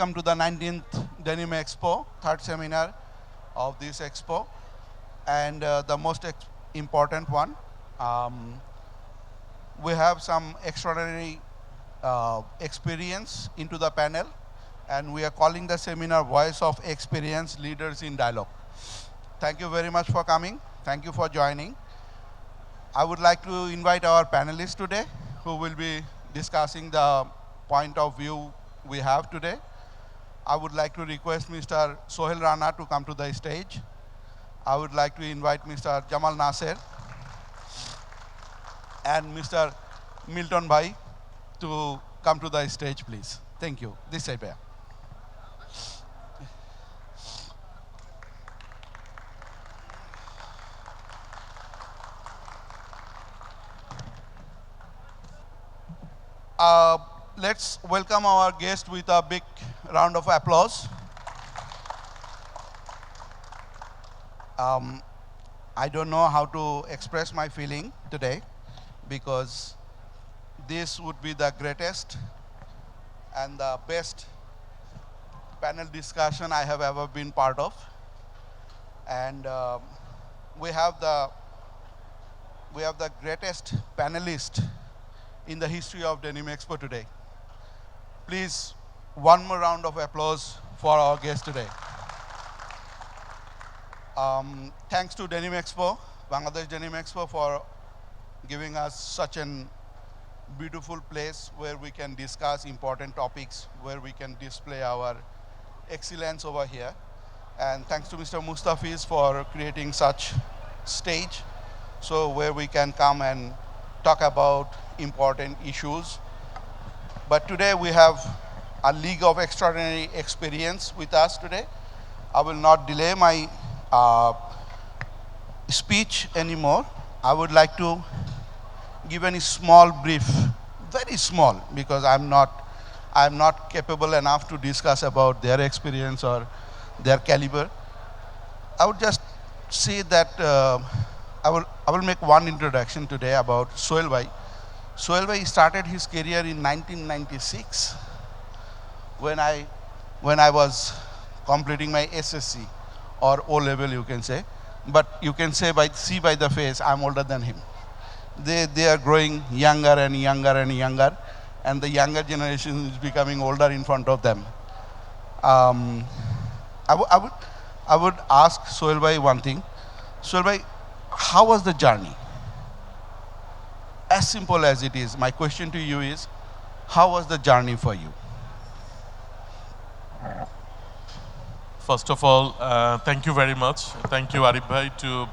welcome to the 19th Denim Expo, third seminar of this expo. And the most important one, we have some extraordinary experience into the panel, and we are calling the seminar Voice of Experience Leaders in Dialogue. Thank you very much for coming. Thank you for joining. I would like to invite our panelists today who will be discussing the point of view we have today. I would like to request Mr. Sohel Rana to come to the stage. I would like to invite Mr. Jamal Nasser and Mr. Milton Bhai to come to the stage, please. Thank you. This side, Bhaiya. Let's welcome our guest with a big round of applause. I don't know how to express my feeling today because this would be the greatest and the best panel discussion I have ever been part of. And we have the greatest panelist in the history of Denim Expo today. Please, one more round of applause for our guest today. Thanks to Denim Expo, Bangladesh Denim Expo, for giving us such an beautiful place where we can discuss important topics, where we can display our excellence over here. And thanks to Mr. Mustafiz for creating such stage, so where we can come and talk about important issues. But today we have a league of extraordinary experience with us today. I will not delay my speech anymore. I would like to give a small brief, very small, because I'm not capable enough to discuss about their experience or their caliber. I would just say that I will make one introduction today about Sohel Bhai. Sohel Bhai started his career in 1996 when I was completing my SSC or O level, you can say. But you can say see by the face, I'm older than him. They are growing younger and younger and younger, and the younger generation is becoming older in front of them. I would ask Sohel Bhai one thing. Sohel Bhai, how was the journey? As simple as it is, my question to you is, how was the journey for you? First of all, thank you very much. Thank you, Arif Bhai, to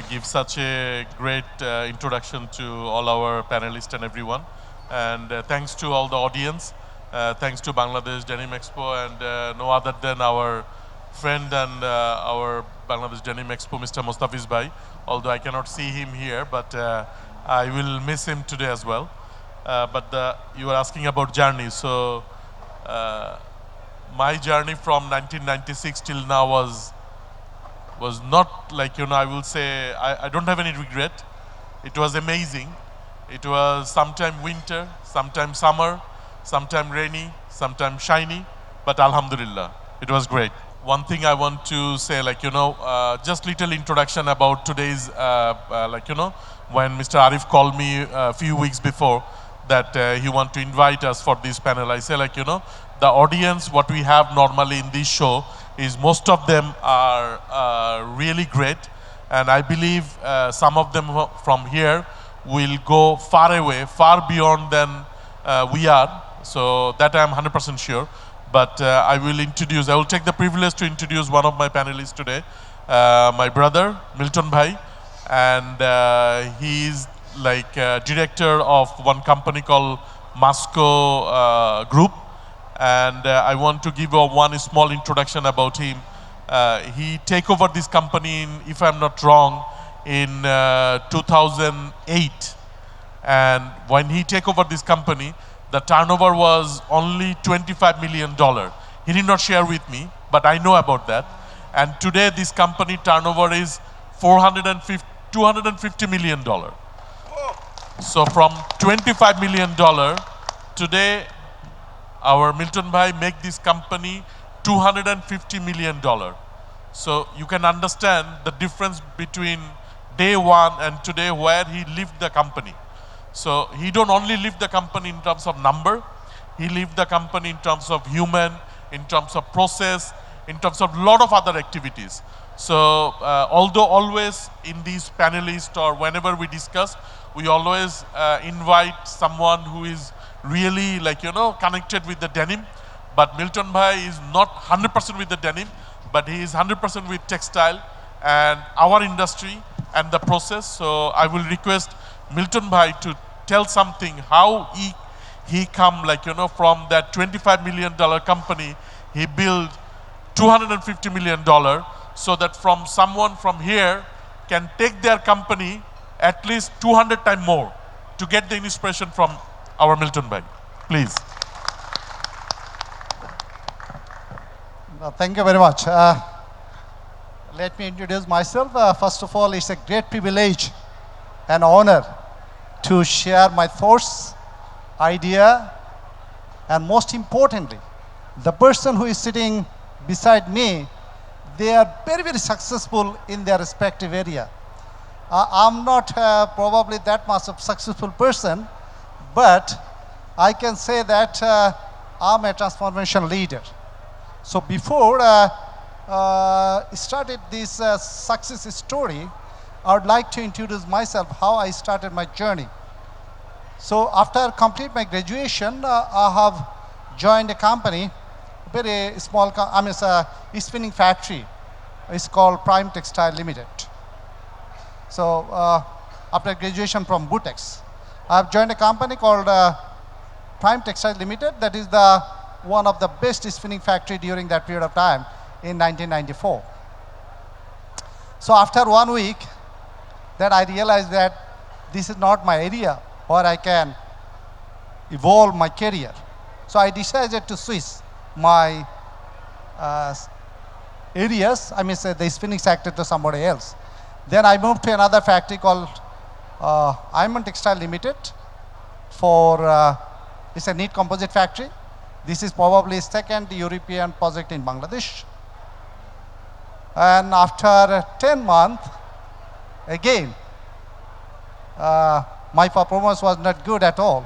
give such a great introduction to all our panelists and everyone. And thanks to all the audience. Thanks to Bangladesh Denim Expo and no other than our friend and our Bangladesh Denim Expo, Mr. Mustafiz Bhai. Although I cannot see him here, but I will miss him today as well. But you were asking about journey. So my journey from 1996 till now was not like, I will say, I don't have any regret. It was amazing. It was sometime winter, sometime summer, sometime rainy, sometime shiny, but alhamdulillah, it was great. One thing I want to say, just little introduction about today's, when Mr. Arif called me a few weeks before that he want to invite us for this panel. I say, the audience, what we have normally in this show is most of them are really great. And I believe some of them from here will go far away, far beyond than we are. So that I'm 100% sure. But I will take the privilege to introduce one of my panelists today, my brother, Milton Bhai. And he's director of one company called Masco Group. And I want to give one small introduction about him. He take over this company, if I'm not wrong, in 2008. And when he take over this company, the turnover was only $25 million. He did not share with me, but I know about that. And today this company turnover is $250 million. So from $25 million, today our Milton Bhai make this company $250 million. So you can understand the difference between day one and today where he left the company. So he don't only leave the company in terms of number, he leave the company in terms of human, in terms of process, in terms of lot of other activities. So although always in these panelists or whenever we discuss, we always invite someone who is really connected with the denim. But Milton Bhai is not 100% with the denim, but he is 100% with textile and our industry and the process. So I will request Milton Bhai to tell something how he come from that $25 million company, he built $250 million so that from someone from here can take their company at least 200 times more to get the inspiration from our Milton Bhai. Please. Thank you very much. Let me introduce myself. First of all, it's a great privilege and honor to share my thoughts, idea, and most importantly, the person who is sitting beside me, they are very, very successful in their respective area. I'm not probably that much of a successful person, but I can say that I'm a transformation leader. So before started this success story, I would like to introduce myself, how I started my journey. So after complete my graduation, I have joined a company, very small, it's a spinning factory. It's called Prime Textile Limited. So after graduation from Butex, I've joined a company called Prime Textile Limited. That is one of the best spinning factory during that period of time in 1994. So after 1 week, that I realized that this is not my area where I can evolve my career. So I decided to switch my areas, the spinning sector, to somebody else. Then I moved to another factory called Iron Textile Limited it's a knit composite factory. This is probably second European project in Bangladesh. And after 10 months, again, my performance was not good at all.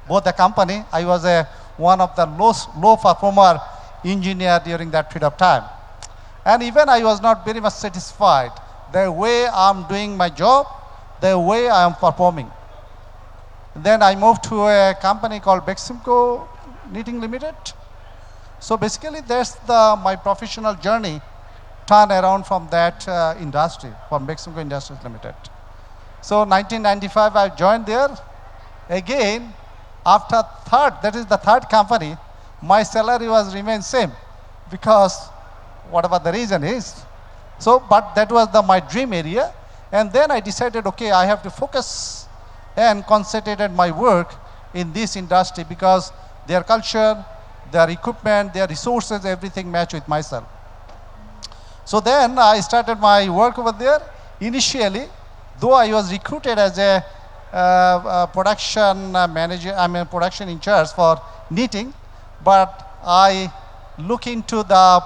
Both the company, I was one of the low performer engineer during that period of time. And even I was not very much satisfied the way I'm doing my job, the way I am performing. Then I moved to a company called Beximco Knitting Limited. So basically that's my professional journey turned around from that industry, from Beximco Industries Limited. So 1995 I joined there. Again, after the third company, my salary was remained same because whatever the reason is. So, but that was my dream area. And then I decided, okay, I have to focus and concentrate my work in this industry because their culture, their equipment, their resources, everything match with myself. So then I started my work over there. Initially, though I was recruited as a production manager, production in charge for knitting, but I look into the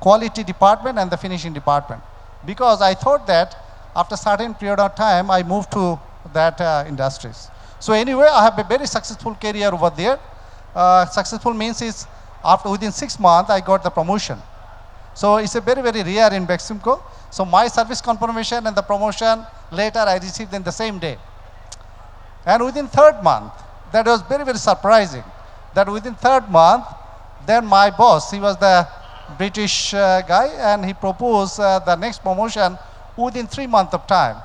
quality department and the finishing department because I thought that after a certain period of time, I moved to that industries. So anyway, I have a very successful career over there. Successful means is within 6 months, I got the promotion. So it's a very, very rare in Beximco. So my service confirmation and the promotion later I received in the same day. And within 3rd month, that was very, very surprising. That within 3rd month, then my boss, he was the British guy, and he proposed the next promotion within 3 months of time.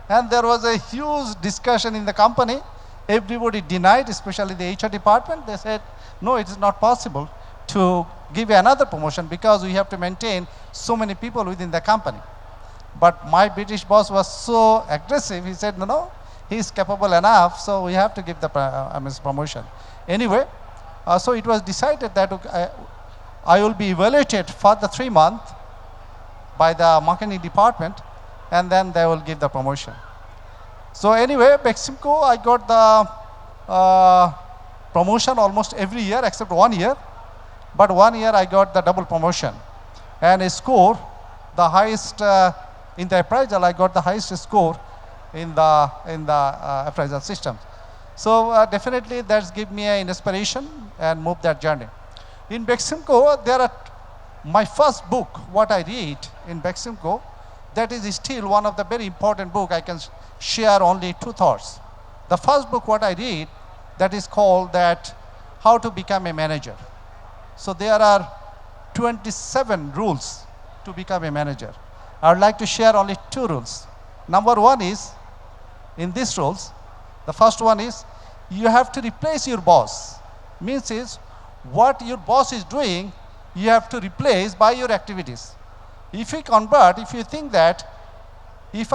And there was a huge discussion in the company. Everybody denied, especially the HR department. They said, no, it is not possible to give you another promotion because we have to maintain so many people within the company. But my British boss was so aggressive, he said, no, he is capable enough, so we have to give the promotion. Anyway, so it was decided that I will be evaluated for the 3 months by the marketing department, and then they will give the promotion. So anyway, Beximco, I got the promotion almost every year except 1 year. But 1 year I got the double promotion. And a score, the highest in the appraisal, I got the highest score in the appraisal system. So definitely that's give me an inspiration and move that journey. In Beximco, there are my first book, what I read in Beximco, that is still one of the very important book. I can share only two thoughts. The first book what I read, that is called that How to Become a Manager. So there are 27 rules to become a manager. I would like to share only two rules. Number one is, in these rules, the first one is, you have to replace your boss. Means is, what your boss is doing, you have to replace by your activities. If you convert, if you think that, if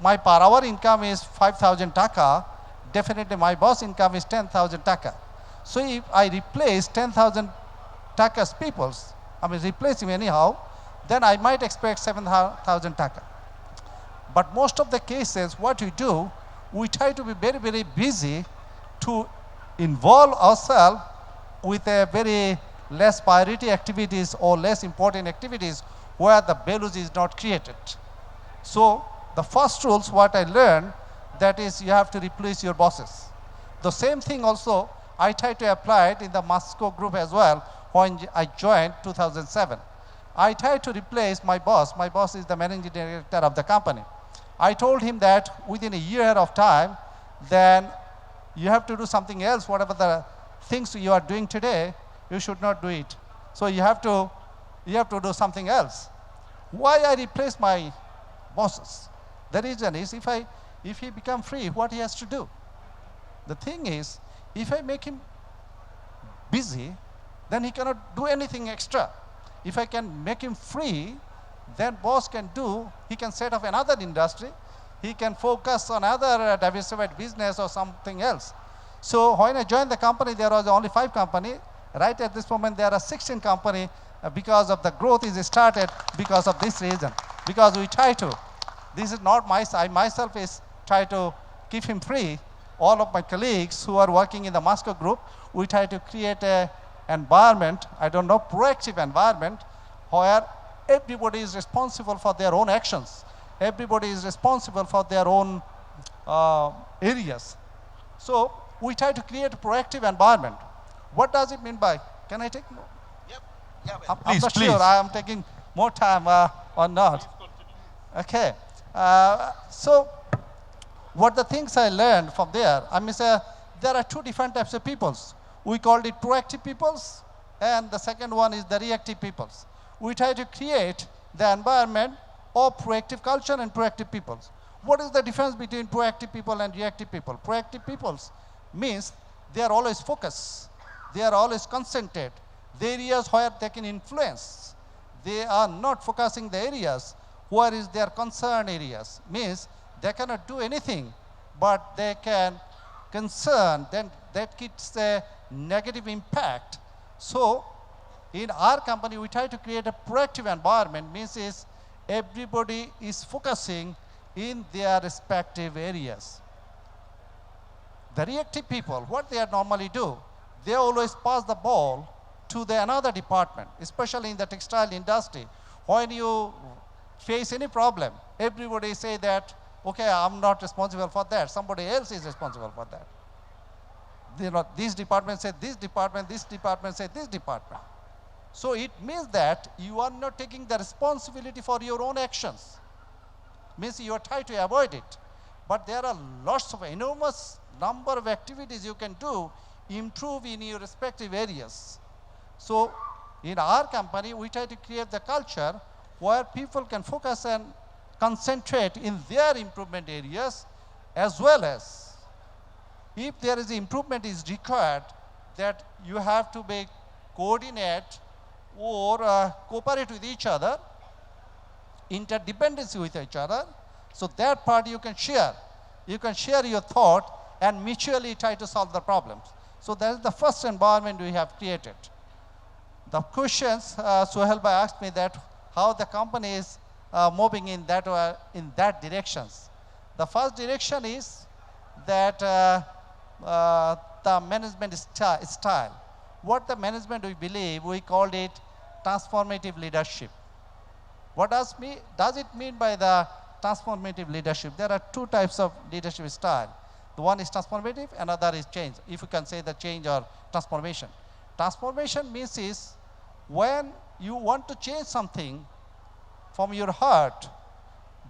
my per hour income is 5,000 taka, definitely my boss income is 10,000 taka. So if I replace 10,000 takas peoples, I mean replace him anyhow, then I might expect 7,000 taka. But most of the cases, what we do, we try to be very, very busy to involve ourselves with a very less priority activities or less important activities where the values is not created. So the first rules what I learned, that is you have to replace your bosses. The same thing also I try to apply it in the Moscow group as well when I joined 2007. I tried to replace my boss. My boss is the managing director of the company. I told him that within a year of time, then you have to do something else. Whatever the things you are doing today, you should not do it. So you have to do something else. Why I replace my bosses? The reason is if he become free, what he has to do? The thing is, if I make him busy, then he cannot do anything extra. If I can make him free, then boss can do, he can set up another industry, he can focus on other diversified business or something else. So when I joined the company, there was only 5 companies. Right at this moment, there are 16 companies because of the growth is started because of this reason. Because we try to, this is not I myself is try to keep him free. All of my colleagues who are working in the Moscow group, we try to create a environment, proactive environment where everybody is responsible for their own actions. Everybody is responsible for their own areas. So we try to create a proactive environment. What does it mean by, can I take more? Yep. Yeah, I'm not sure I am taking more time or not. Okay. So what the things I learned from there, there are 2 different types of peoples. We called it proactive peoples, and the second one is the reactive peoples. We try to create the environment of proactive culture and proactive peoples. What is the difference between proactive people and reactive people? Proactive peoples means they are always focused. They are always concentrated. The areas where they can influence. They are not focusing the areas where is their concern areas. Means they cannot do anything, but they can concern, then that gets a negative impact. So in our company, we try to create a proactive environment, means is everybody is focusing in their respective areas. The reactive people, what they normally do, they always pass the ball to another department, especially in the textile industry. When you face any problem, everybody say that, okay, I'm not responsible for that. Somebody else is responsible for that. This department said this department said this department. So it means that you are not taking the responsibility for your own actions. Means you are trying to avoid it. But there are lots of enormous number of activities you can do, improve in your respective areas. So in our company, we try to create the culture where people can focus and concentrate in their improvement areas, as well as if there is improvement is required, that you have to be coordinate or cooperate with each other, interdependency with each other. So that part you can share. You can share your thought and mutually try to solve the problems. So that is the first environment we have created. The questions, Sohail Bhai asked me that how the company is moving in that directions. The first direction is that the management style. What the management we believe, we called it transformative leadership. What does it mean by the transformative leadership? There are two types of leadership style. The one is transformative, another is change. If you can say the change or transformation. Transformation means is when you want to change something from your heart,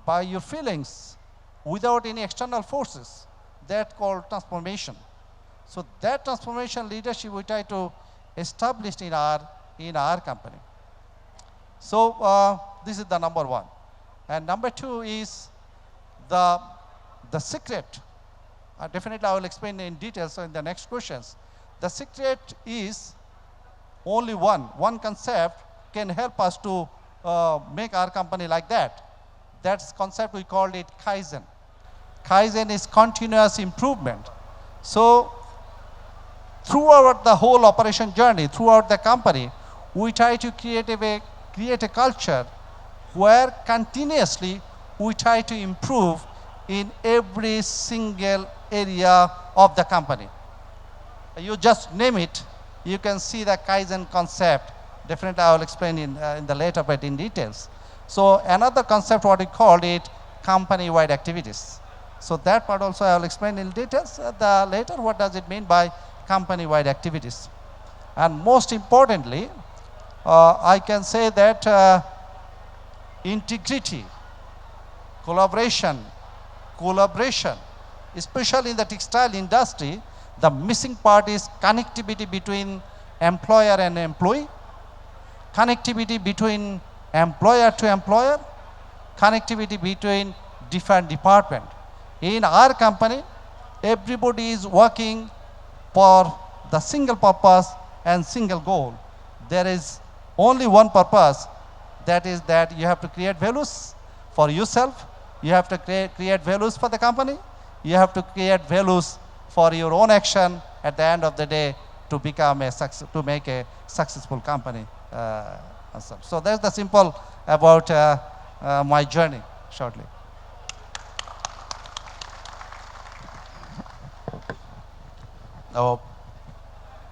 by your feelings, without any external forces, that called transformation. So that transformation leadership we try to establish in our company. So this is the number one. And number two is the secret. Definitely I will explain in detail so in the next questions. The secret is only one concept can help us to make our company like that. That concept we called it Kaizen. Kaizen is continuous improvement. So throughout the whole operation journey, throughout the company, we try to create a culture where continuously we try to improve in every single area of the company. You just name it, you can see the Kaizen concept. Definitely I will explain in the later part in details. So another concept what we called it company-wide activities. So that part also I will explain in details later what does it mean by company-wide activities. And most importantly, I can say that integrity, collaboration, especially in the textile industry, the missing part is connectivity between employer and employee, connectivity between employer to employer, connectivity between different departments. In our company, everybody is working for the single purpose and single goal. There is only one purpose, that is that you have to create values for yourself, you have to create values for the company, you have to create values for your own action at the end of the day to become to make a successful company. So that's the simple about my journey shortly. Our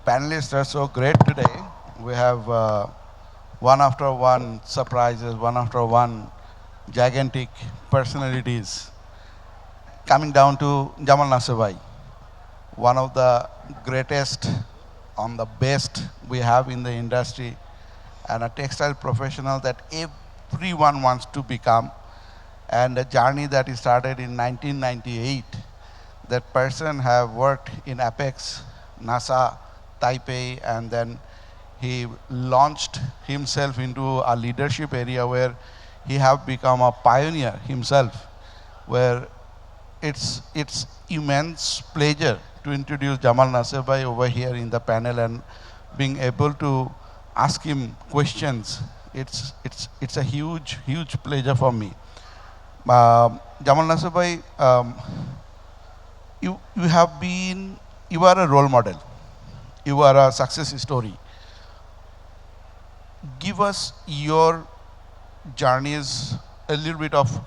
panelists are so great today. We have one after one surprises, one after one gigantic personalities. Coming down to Jamal Nasir, one of the greatest, on the best we have in the industry, and a textile professional that everyone wants to become, and a journey that he started in 1998. That person have worked in Apex, NASA, Taipei, and then he launched himself into a leadership area where he have become a pioneer himself, where it's immense pleasure to introduce Jamal Nasir Bhai over here in the panel and being able to ask him questions. It's a huge pleasure for me. Jamal Nasir Bhai, you are a role model. You are a success story. Give us your journeys, a little bit of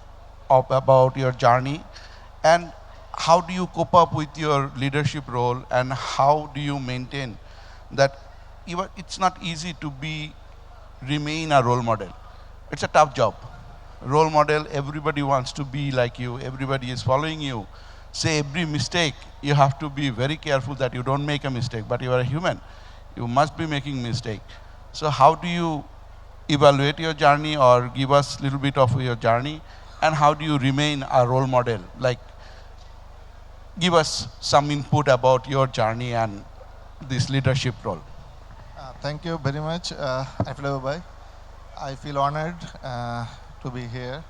about your journey, and how do you cope up with your leadership role, and how do you maintain that? It's not easy to remain a role model. It's a tough job. Role model, everybody wants to be like you, everybody is following you. Say every mistake, you have to be very careful that you don't make a mistake, but you are a human. You must be making mistake. So how do you evaluate your journey, or give us a little bit of your journey, and how do you remain a role model? Like, give us some input about your journey and this leadership role. Thank you very much, Arif Bhai. I feel honored to be here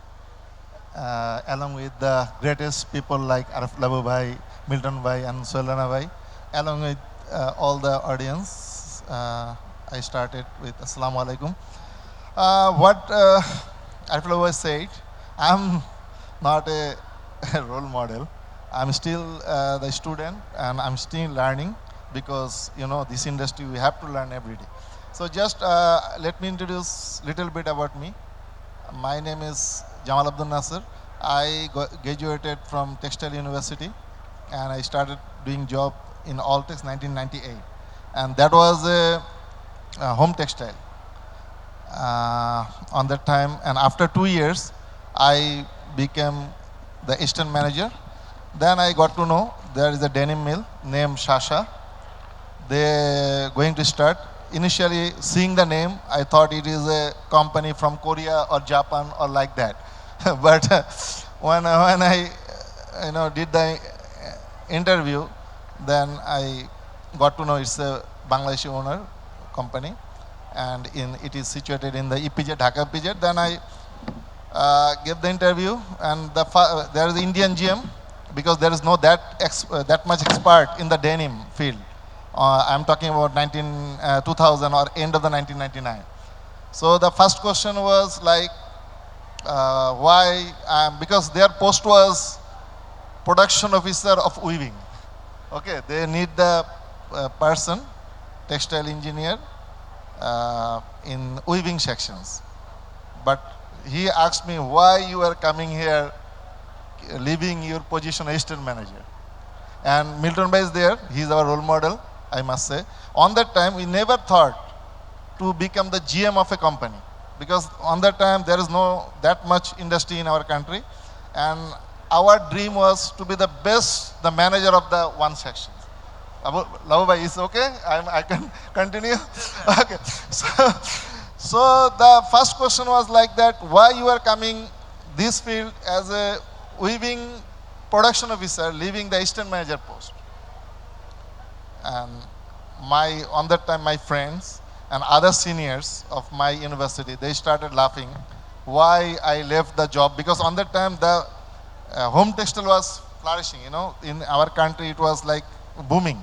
along with the greatest people like Arif Bhai, Milton Bhai, and Solana Bhai, along with all the audience. I started with Assalamu Alaikum. What Arif Bhai said, I'm not a role model. I'm still the student, and I'm still learning, because this industry we have to learn every day. So just let me introduce little bit about me. My name is Jamal Abdul Nasir. I graduated from Textile University, and I started doing job in Altex 1998. And that was a home textile on that time. And after 2 years, I became the assistant manager. Then I got to know there is a denim mill named Shasha. They going to start. Initially, seeing the name, I thought it is a company from Korea or Japan or like that. But when I did the interview, then I got to know it's a Bangladeshi owner company, and it is situated in the EPZ, Dhaka EPZ. Then I gave the interview, and there is Indian GM, because there is no that much expert in the denim field. I'm talking about 2000 or end of the 1999. So the first question was like, why? Because their post was production officer of weaving. Okay, they need the person, textile engineer, in weaving sections. But he asked me why you are coming here, leaving your position assistant manager. And Milton Bhai is there. He's our role model, I must say. On that time, we never thought to become the GM of a company, because on that time there is no that much industry in our country, and our dream was to be the best, the manager of the one section. Love Bhai, is okay? I can continue. Okay. So the first question was like that: why you are coming this field as a weaving production officer, leaving the assistant manager post? And on that time, my friends and other seniors of my university, they started laughing why I left the job, because on that time the home textile was flourishing. In our country it was like booming.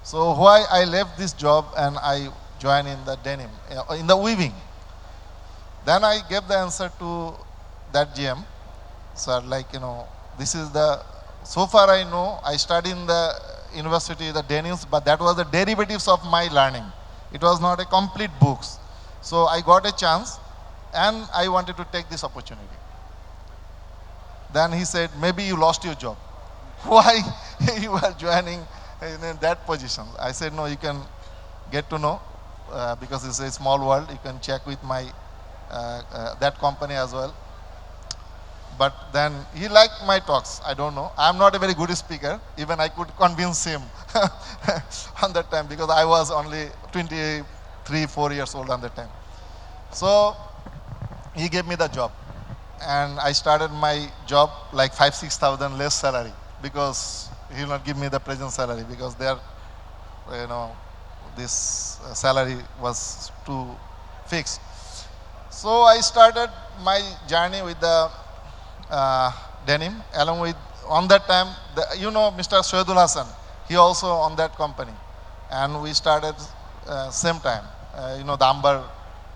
So why I left this job and I joined in the denim, in the weaving. Then I gave the answer to that GM. Sir, this is so far I know, I studied in the university, the denims, but that was the derivatives of my learning. It was not a complete books. So I got a chance and I wanted to take this opportunity. Then he said, maybe you lost your job. Why you are joining in that position? I said, no, you can get to know, because it's a small world. You can check with my that company as well. But then he liked my talks. I don't know. I'm not a very good speaker. Even I could convince him on that time, because I was only 4 years old on that time. So he gave me the job. And I started my job like 5,000-6,000 less salary, because he will not give me the present salary, because this salary was too fixed. So I started my journey with the denim, along with, on that time, Mr. Shoedul Hassan, he also on that company. And we started same time. The Amber,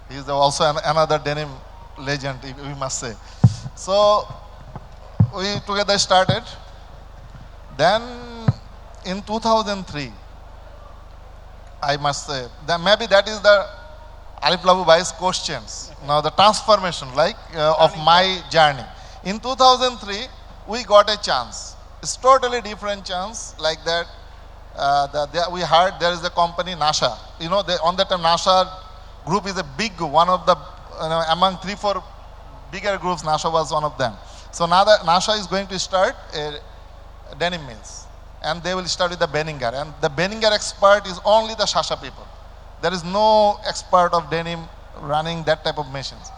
he's also another denim legend, we must say. So we together started. Then in 2003, I must say, that maybe that is the Arif Labu Bhai's questions. Now the transformation of my journey. In 2003, we got a chance. It's totally different chance, like that. We heard there is a company, Nasha. On that time, Nasha group is a big one of the, among 3-4 bigger groups, Nasha was one of them. So now that Nasha is going to start a denim mills, and they will start with the Benninger. And the Benninger expert is only the Shasha people. There is no expert of denim running that type of machines.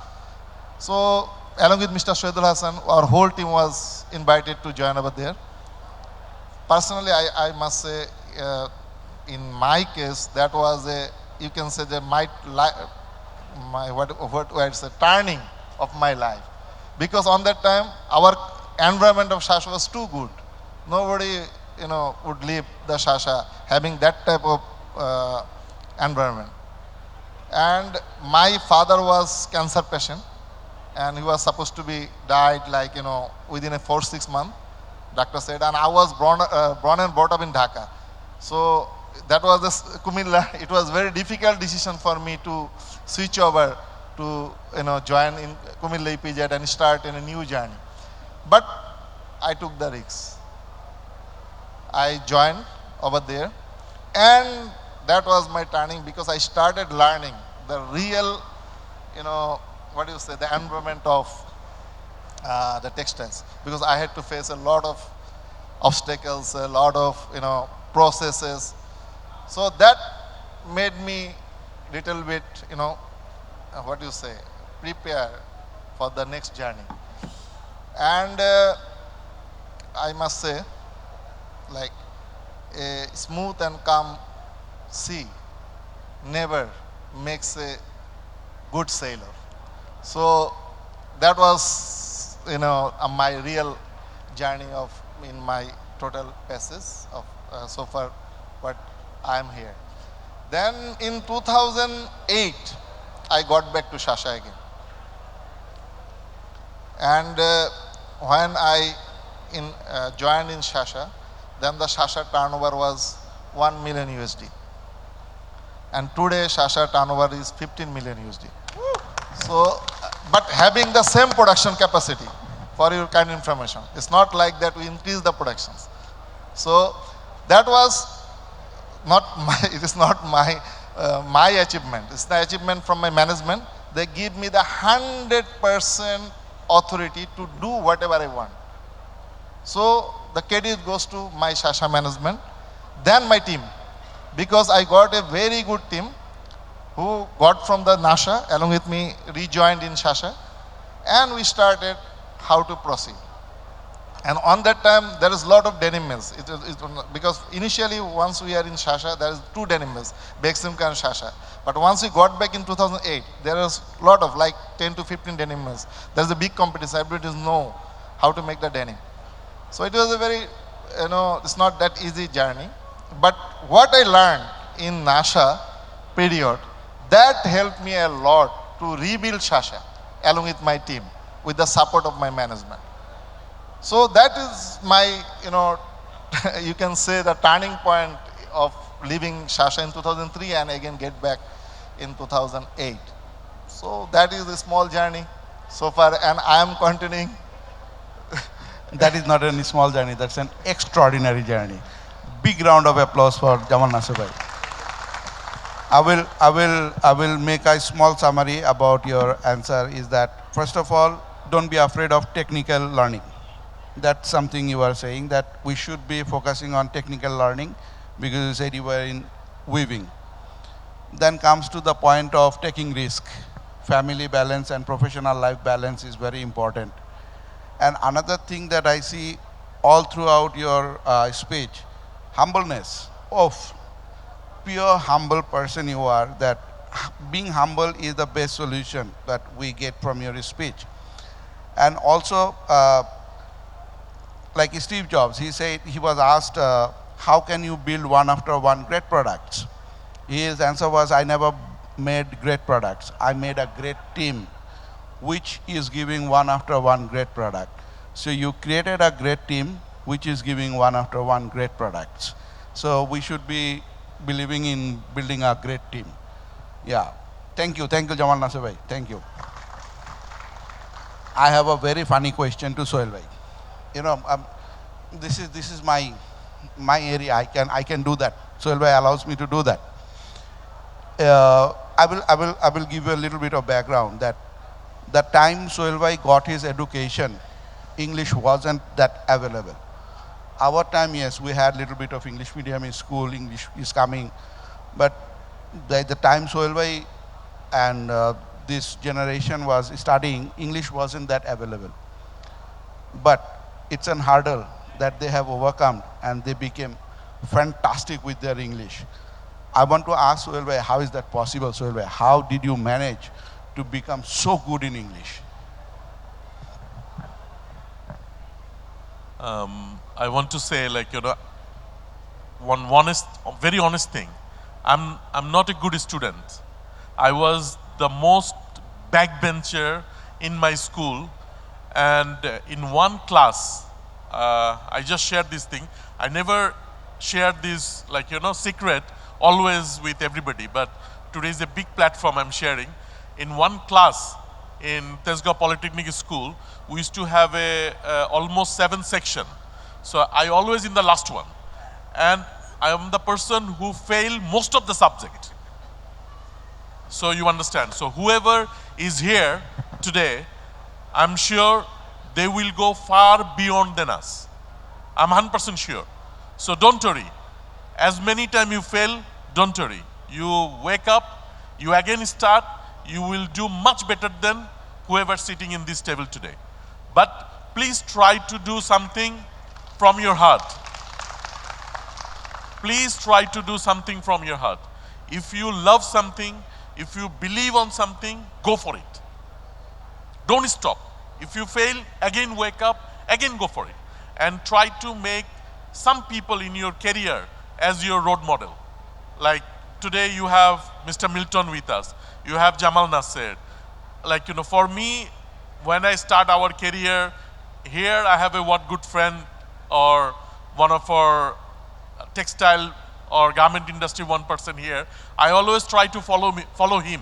So along with Mr. Shoedul Hassan, our whole team was invited to join over there. Personally, I must say, in my case, that was you can say that it's a turning of my life. Because on that time, our environment of Shasha was too good. Nobody, would leave the Shasha having that type of environment. And my father was cancer patient, and he was supposed to be died within a 4-6 months, doctor said. And I was born and brought up in Dhaka. So that was the Kumilla. It was very difficult decision for me to switch over to join in Kumilla EPZ and start in a new journey. But I took the risk. I joined over there, And that was my turning because I started learning the real, what do you say, the environment of the textiles, because I had to face a lot of obstacles, a lot of, processes. So that made me little bit, what do you say, prepare for the next journey. And I must say, like, a smooth and calm sea never makes a good sailor. So that was, my real journey of in my total passage of so far what I am here. Then in 2008, I got back to Shasha again. And when I joined in Shasha, then the Shasha turnover was 1 million USD. And today Shasha turnover is 15 million USD. So, but having the same production capacity, for your kind information. It's not like that we increase the productions. So that was not my, it is not my achievement. It's the achievement from my management. They give me the 100% authority to do whatever I want. So the credit goes to my Shasha management, then my team, because I got a very good team who got from the Nasha along with me, rejoined in Shasha, and we started how to proceed. And on that time, there is a lot of denim mills. Because initially, once we are in Shasha, there is 2 denim mills, Beksimka and Shasha. But once we got back in 2008, there is a lot of like 10 to 15 denim mills. There is a big competition. Everybody know how to make the denim. So it was a very, it's not that easy journey. But what I learned in Nasha period, that helped me a lot to rebuild Shasha along with my team, with the support of my management. So that is my, you can say the turning point of leaving Shasha in 2003 and again get back in 2008. So that is a small journey so far, and I am continuing. That is not any small journey, that's an extraordinary journey. Big round of applause for Jamal Nasir bhai. I will make a small summary about your answer is that, first of all, don't be afraid of technical learning. That's something you are saying, that we should be focusing on technical learning because you said you were in weaving. Then comes to the point of taking risk. Family balance and professional life balance is very important. And another thing that I see all throughout your speech, humbleness. Of pure humble person you are, that being humble is the best solution that we get from your speech. And also, like Steve Jobs, he said, he was asked, how can you build one after one great products? His answer was, I never made great products. I made a great team, which is giving one after one great product. So you created a great team, which is giving one after one great products. So we should be believing in building a great team. Yeah. Thank you, Jamal Nasir bhai. Thank you. I have a very funny question to Sohail bhai. This is my area. I can do that. Sohail bhai allows me to do that. I will give you a little bit of background that the time Sohail bhai got his education, English wasn't that available. Our time, yes, we had a little bit of English medium in school, English is coming, but by the time Sohail bhai and this generation was studying, English wasn't that available. But it's a hurdle that they have overcome and they became fantastic with their English. I want to ask Sohail bhai, how is that possible, Sohail bhai? How did you manage to become so good in English? I want to say, one very honest thing. I'm not a good student. I was the most backbencher in my school, and in one class, I just shared this thing. I never shared this, secret always with everybody, but today is a big platform I'm sharing. In one class in Tesgaon Polytechnic School, we used to have almost 7 section. So I always in the last one. And I am the person who fail most of the subject. So you understand. So whoever is here today, I'm sure they will go far beyond than us. I'm 100% sure. So don't worry. As many times you fail, don't worry. You wake up, you again start, you will do much better than whoever sitting in this table today. But please try to do something from your heart. Please try to do something from your heart. If you love something, if you believe on something, go for it. Don't stop. If you fail, again wake up, again go for it. And try to make some people in your career as your role model. Like today you have Mr. Milton with us. You have Jamal Nasser. Like, for me, when I start our career, here I have a one good friend or one of our textile or garment industry one person here. I always try to follow him.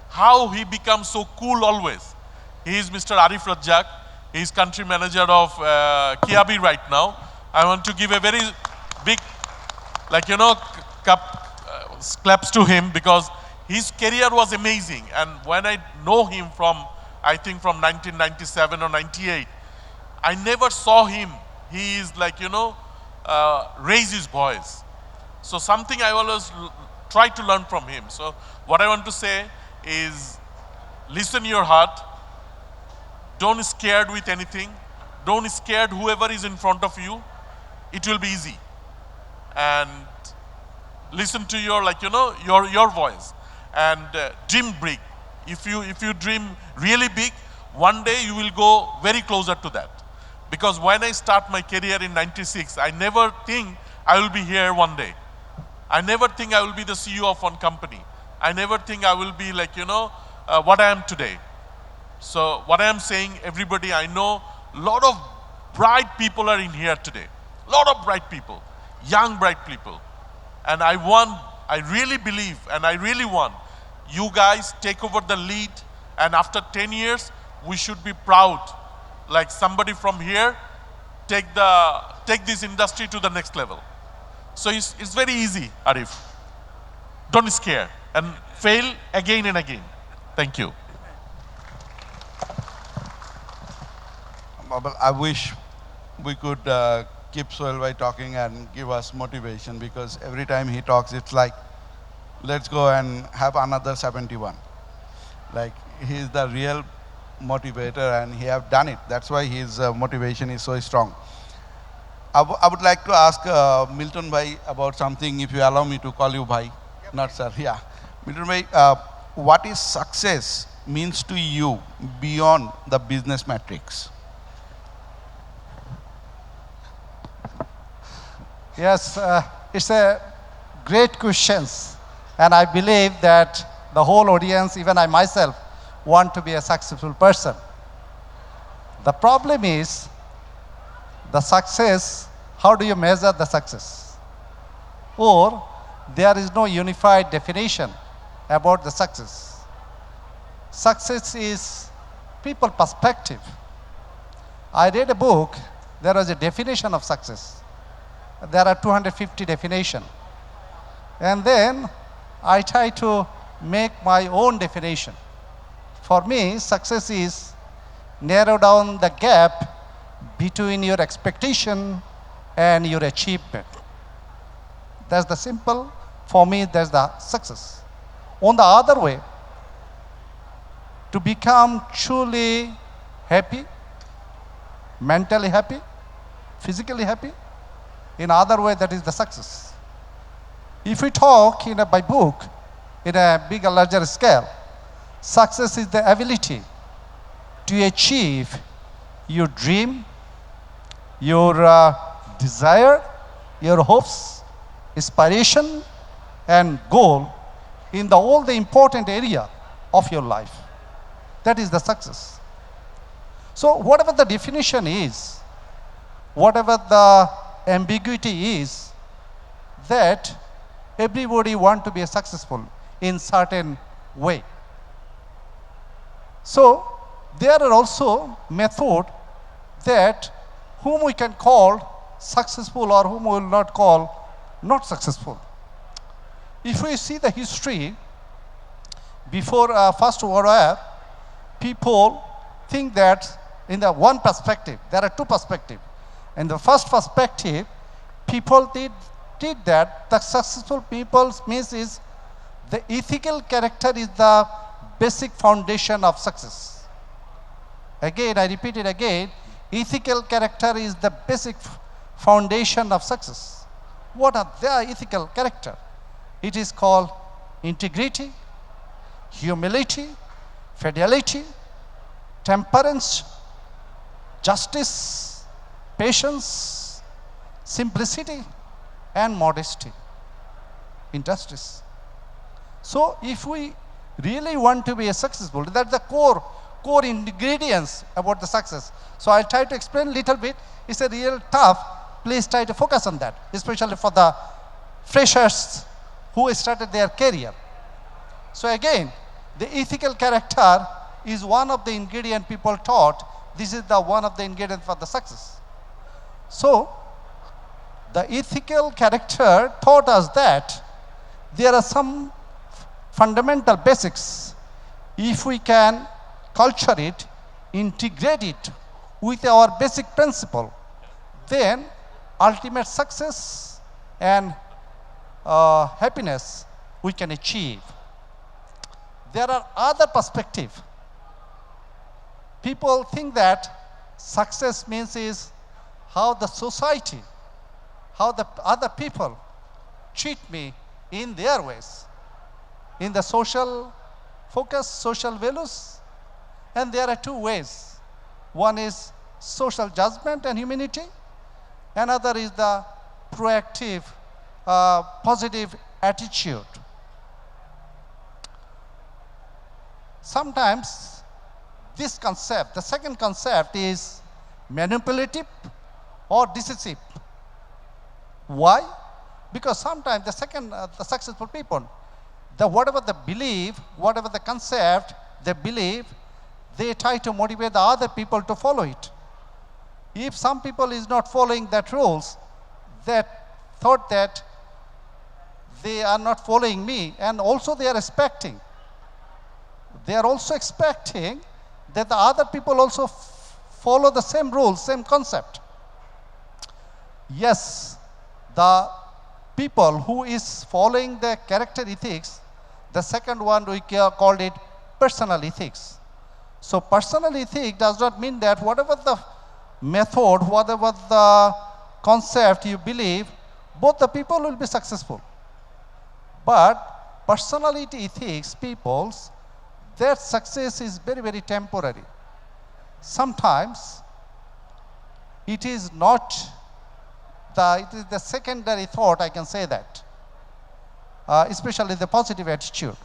How he becomes so cool always. He is Mr. Arif Rajak. He is country manager of Kiabi right now. I want to give a very big, claps to him because his career was amazing. And when I know him from, I think from 1997 or 98, I never saw him. He is raise his voice. So something I always try to learn from him. So what I want to say is listen your heart. Don't scared with anything. Don't scared whoever is in front of you. It will be easy. And listen to your your voice and dream big. If you dream really big, one day you will go very closer to that. Because when I start my career in 96, I never think I will be here one day. I never think I will be the CEO of one company. I never think I will be what I am today. So what I am saying, everybody, I know a lot of bright people are in here today. A lot of bright people, young bright people. And I really believe and I really want you guys take over the lead, and after 10 years, we should be proud. Like somebody from here, take this industry to the next level. So it's very easy, Arif. Don't scare and fail again and again. Thank you. I wish we could keep Sohail talking and give us motivation, because every time he talks, it's like, let's go and have another 71. Like, he's the real motivator and he have done it. That's why his motivation is so strong. I would like to ask Milton Bhai about something, if you allow me to call you Bhai. Yep. Not sir, yeah. Milton Bhai, what is success means to you beyond the business metrics? Yes, it's a great question. And I believe that the whole audience, even I myself, want to be a successful person. The problem is the success, how do you measure the success? Or there is no unified definition about the success. Success is people perspective. I read a book, there was a definition of success. There are 250 definitions. And then I try to make my own definition. For me, success is narrow down the gap between your expectation and your achievement. That's the simple, for me, that's the success. On the other way, to become truly happy, mentally happy, physically happy, in other way, that is the success. If we talk in by book, in a bigger, larger scale, success is the ability to achieve your dream, your desire, your hopes, aspiration, and goal in all the important area of your life. That is the success. So whatever the definition is, whatever the ambiguity is, that everybody want to be successful in certain way. So there are also method that whom we can call successful or whom we will not call not successful. If we see the history, before First World War, people think that in the one perspective, there are two perspectives. In the first perspective, people did that the successful people means is the ethical character is the basic foundation of success. Again, I repeat it again, ethical character is the basic foundation of success. What are their ethical character? It is called integrity, humility, fidelity, temperance, justice, patience, simplicity, and modesty, injustice. So if we really want to be a successful, that's the core ingredients about the success. So I'll try to explain a little bit. It's a real tough. Please try to focus on that, especially for the freshers who started their career. So again, the ethical character is one of the ingredient people taught. This is the one of the ingredients for the success. So the ethical character taught us that there are some fundamental basics. If we can culture it, integrate it with our basic principle, then ultimate success and happiness we can achieve. There are other perspectives. People think that success means is how the society, how the other people treat me in their ways, in the social focus, social values. And there are two ways. One is social judgment and humanity. Another is the proactive, positive attitude. Sometimes this concept, the second concept is manipulative or decisive. Why? Because sometimes the successful people, whatever they believe, whatever the concept they believe, they try to motivate the other people to follow it. If some people is not following that rules, they thought that they are not following me, and also they are expecting. They are also expecting that the other people also follow the same rules, same concept. Yes, the people who is following the character ethics, the second one we called it personal ethics. So personal ethics does not mean that whatever the method, whatever the concept you believe, both the people will be successful. But personality ethics, people's, their success is very, very temporary. Sometimes it is not it is the secondary thought, I can say that, especially the positive attitude.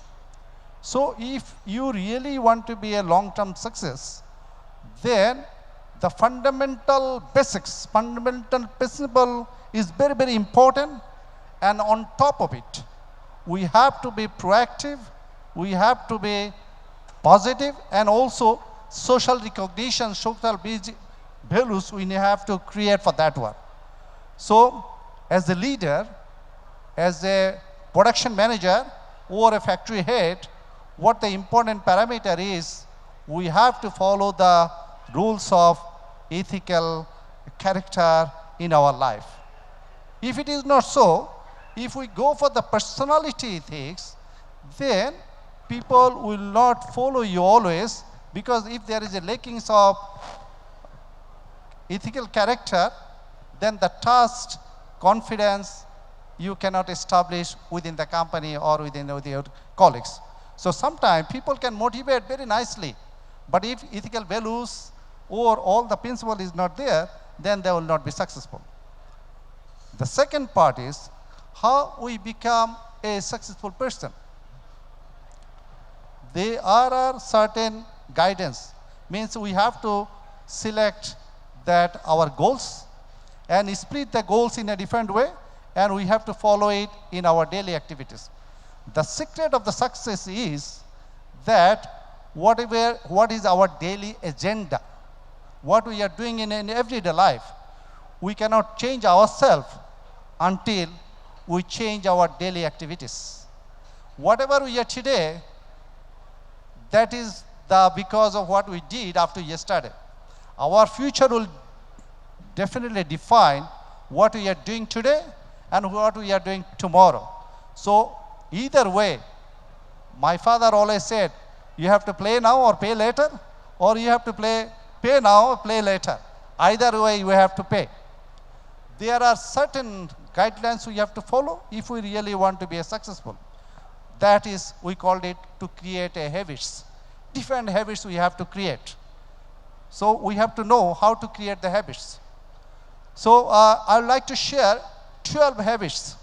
So if you really want to be a long-term success, then the fundamental basics, fundamental principle is very, very important. And on top of it, we have to be proactive, we have to be positive, and also social recognition, social values we have to create for that one. So as a leader, as a production manager or a factory head, what the important parameter is, we have to follow the rules of ethical character in our life. If it is not so, if we go for the personality ethics, then people will not follow you always, because if there is a lackings of ethical character, then the trust, confidence, you cannot establish within the company or within your colleagues. So sometimes people can motivate very nicely, but if ethical values or all the principle is not there, then they will not be successful. The second part is how we become a successful person. There are certain guidance, means we have to select that our goals and split the goals in a different way, and we have to follow it in our daily activities. The secret of the success is that what is our daily agenda, what we are doing in everyday life. We cannot change ourselves until we change our daily activities. Whatever we are today, that is because of what we did after yesterday. Our future will definitely define what we are doing today and what we are doing tomorrow. So either way, my father always said, you have to play now or pay later, or you have to pay now or play later. Either way, you have to pay. There are certain guidelines we have to follow if we really want to be successful. That is, we called it to create a habits. Different habits we have to create. So we have to know how to create the habits. So I would like to share 12 habits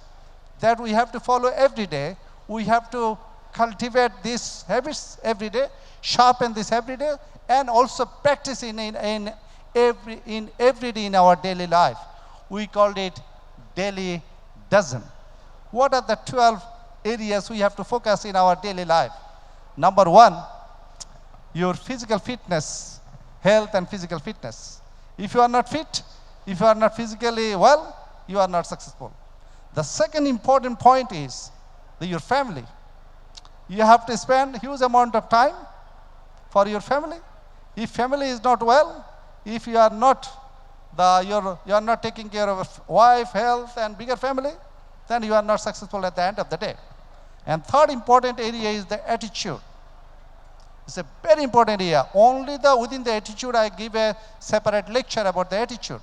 that we have to follow every day. We have to cultivate these habits every day, sharpen this every day, and also practice in every day in our daily life. We called it daily dozen. What are the 12 areas we have to focus in our daily life? Number one, your physical fitness, health and physical fitness. If you are not fit, if you are not physically well, you are not successful. The second important point is your family. You have to spend a huge amount of time for your family. If family is not well, if you are not you are not taking care of wife, health, and bigger family, then you are not successful at the end of the day. And third important area is the attitude. It's a very important area. Only within the attitude I give a separate lecture about the attitude.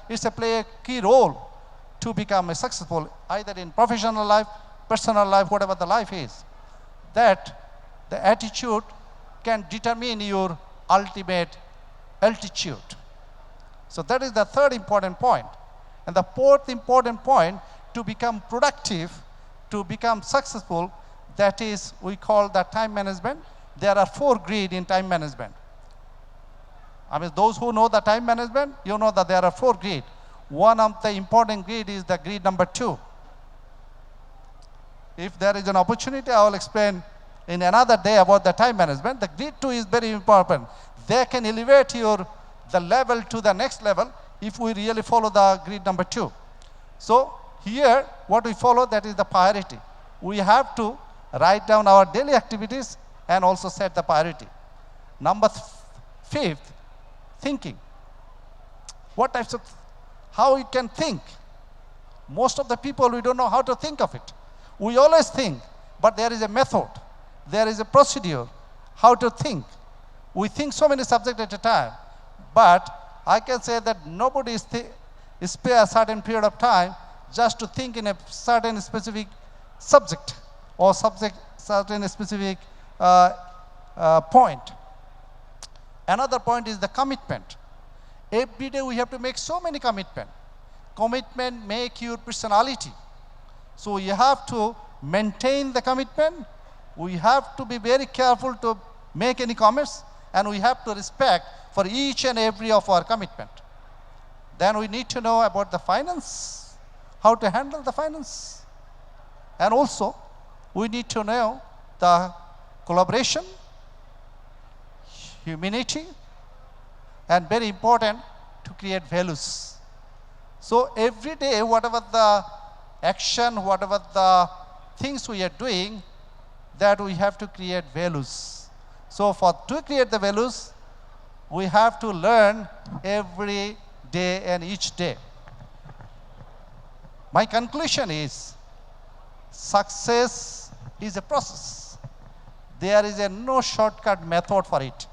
It's a play a key role to become a successful, either in professional life, personal life, whatever the life is. That the attitude can determine your ultimate altitude. So that is the third important point. And the fourth important point, to become productive, to become successful, that is, we call that time management. There are 4 greed in time management. I mean, those who know the time management, you know that there are 4 greed. One of the important greed is the greed number 2. If there is an opportunity, I will explain in another day about the time management. The greed 2 is very important. They can elevate the level to the next level if we really follow the greed number 2. So here, what we follow, that is the priority. We have to write down our daily activities and also set the priority. Number 5, thinking. What types of, how we can think? Most of the people, we don't know how to think of it. We always think, but there is a method, there is a procedure, how to think. We think so many subjects at a time, but I can say that nobody spare a certain period of time just to think in a certain specific subject or certain specific point. Another point is the commitment. Every day we have to make so many commitment. Commitment make your personality. So you have to maintain the commitment. We have to be very careful to make any comments, and we have to respect for each and every of our commitment. Then we need to know about the finance, how to handle the finance. And also, we need to know the collaboration, humanity, and very important, to create values. So every day, whatever the action, whatever the things we are doing, that we have to create values. So to create the values, we have to learn every day and each day. My conclusion is, success is a process. There is no shortcut method for it.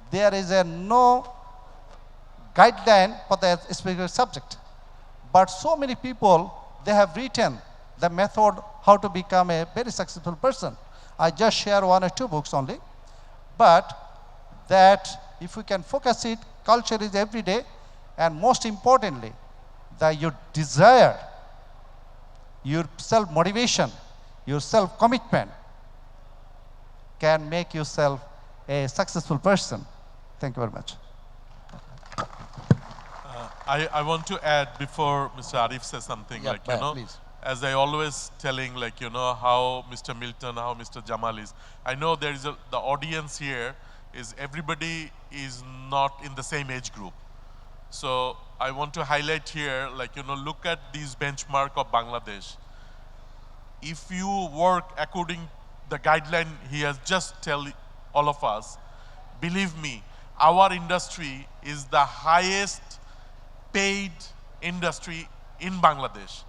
There is no guideline for the specific subject. But so many people, they have written the method how to become a very successful person. I just share 1 or 2 books only. But that if we can focus it, culture is every day, and most importantly, your desire, your self-motivation, your self-commitment can make yourself a successful person. Thank you very much. I want to add before Mr. Arif says something, Yeah, please. as I always telling, how Mr. Milton, how Mr. Jamal is. I know there is the audience here is everybody is not in the same age group. So I want to highlight here, look at these benchmark of Bangladesh. If you work according the guideline he has just tell all of us, believe me, our industry is the highest paid industry in Bangladesh.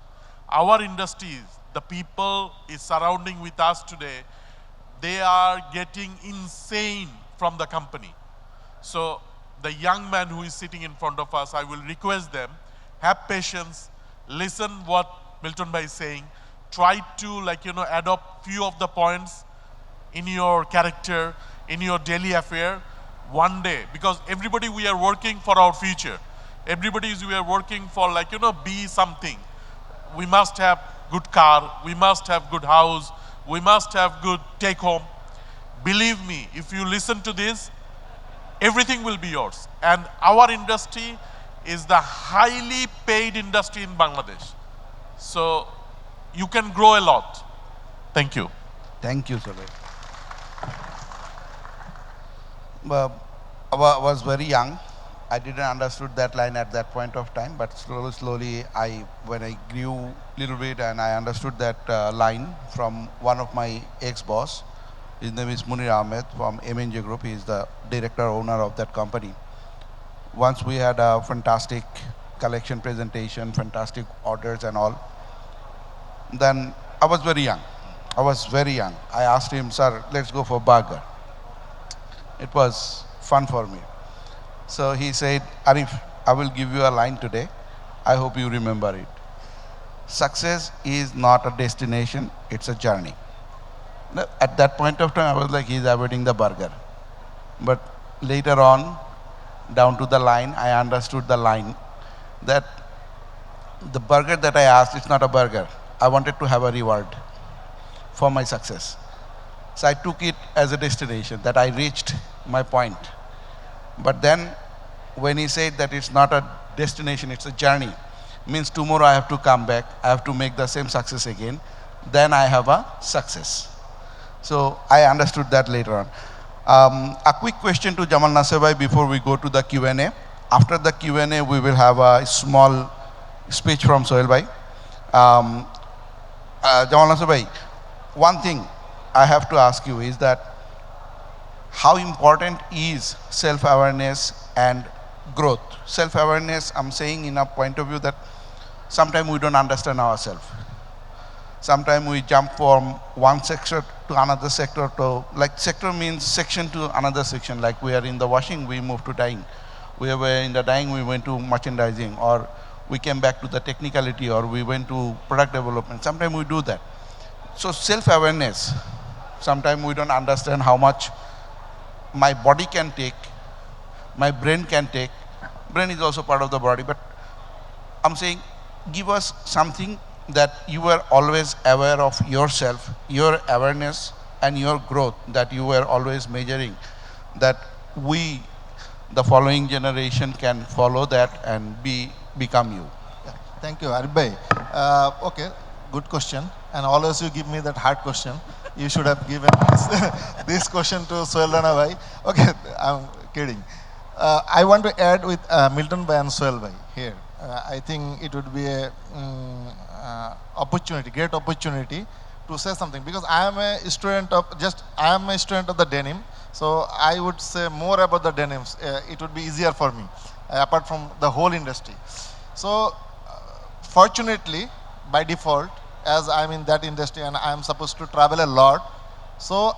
Our industries, the people is surrounding with us today, they are getting insane from the company. So the young man who is sitting in front of us, I will request them, have patience, listen what Milton Bhai is saying, try to adopt few of the points in your character, in your daily affair, one day, because everybody we are working for our future. Everybody is we are working for be something. We must have good car, we must have good house, we must have good take home. Believe me, if you listen to this, everything will be yours. And our industry is the highly paid industry in Bangladesh. So you can grow a lot. Thank you. Thank you, Soleil. I was very young. I didn't understood that line at that point of time, but slowly, when I grew little bit and I understood that line from one of my ex-boss. His name is Munir Ahmed from MNJ Group. He is the director owner of that company. Once we had a fantastic collection presentation, fantastic orders and all. Then I was very young. I asked him, sir, let's go for burger. It was fun for me. So he said, Arif, I will give you a line today. I hope you remember it. Success is not a destination, it's a journey. At that point of time, I was like, he's avoiding the burger. But later on, down to the line, I understood the line that the burger that I asked, it's not a burger. I wanted to have a reward for my success. So I took it as a destination, that I reached my point. But then when he said that it's not a destination, it's a journey, means tomorrow I have to come back, I have to make the same success again, then I have a success. So I understood that later on. A quick question to Jamal Nasir bhai before we go to the Q&A. After the Q&A, we will have a small speech from Sohail bhai. Jamal Nasir bhai, one thing I have to ask you is that how important is self-awareness and growth? Self-awareness, I'm saying in a point of view that sometimes we don't understand ourselves. Sometimes we jump from one sector to another sector to, like sector means section to another section. Like we are in the washing, we move to dyeing. We were in the dyeing, we went to merchandising, or we came back to the technicality, or we went to product development. Sometimes we do that. So self-awareness, sometimes we don't understand how much my body can take, my brain can take. Brain is also part of the body, but I'm saying give us something that you were always aware of yourself, your awareness and your growth that you were always measuring, that we, the following generation, can follow that and become you. Yeah. Thank you, Arif bhai. Okay, good question. And always you give me that hard question. You should have given this question to Sohail Rana bhai. Okay, I'm kidding. I want to add with Milton bhai and Sohail bhai here. I think it would be a opportunity, great opportunity to say something, because I am a student of the denim. So I would say more about the denims. It would be easier for me, apart from the whole industry. So fortunately, by default, as I'm in that industry and I'm supposed to travel a lot, so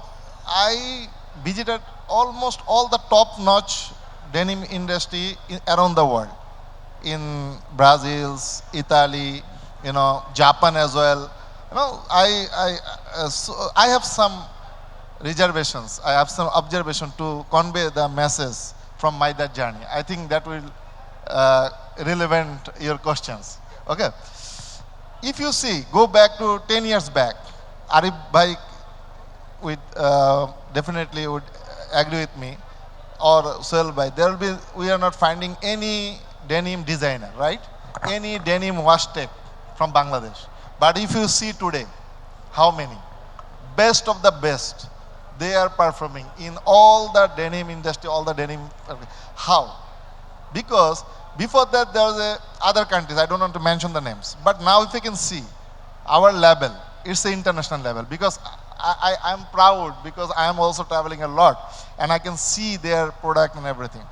I visited almost all the top-notch denim industry around the world. In Brazil, Italy, Japan as well. I have some reservations. I have some observation to convey the message from my that journey. I think that will relevant your questions. Okay. If you see, go back to 10 years back, Arif bhai definitely would agree with me, or Sohail bhai, we are not finding any denim designer, right? Any denim wash tape from Bangladesh. But if you see today, how many? Best of the best, they are performing in all the denim industry, all the denim. How? Because Before that, there was other countries. I don't want to mention the names. But now, if you can see our level, it's the international level. Because I'm proud because I am also traveling a lot, and I can see their product and everything.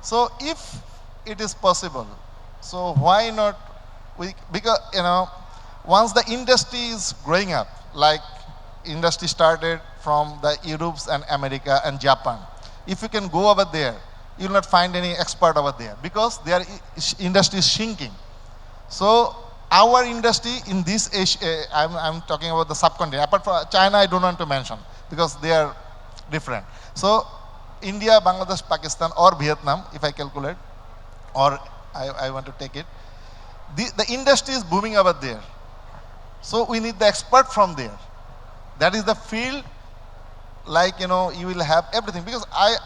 So if it is possible, so why not? Because once the industry is growing up, like industry started from the Europes and America and Japan. If you can go over there, you will not find any expert over there because their industry is shrinking. So our industry in this Asia, I'm talking about the subcontinent. Apart from China, I don't want to mention because they are different. So India, Bangladesh, Pakistan, or Vietnam, if I calculate, or I want to take it, the industry is booming over there. So we need the expert from there. That is the field, like, you will have everything. Because I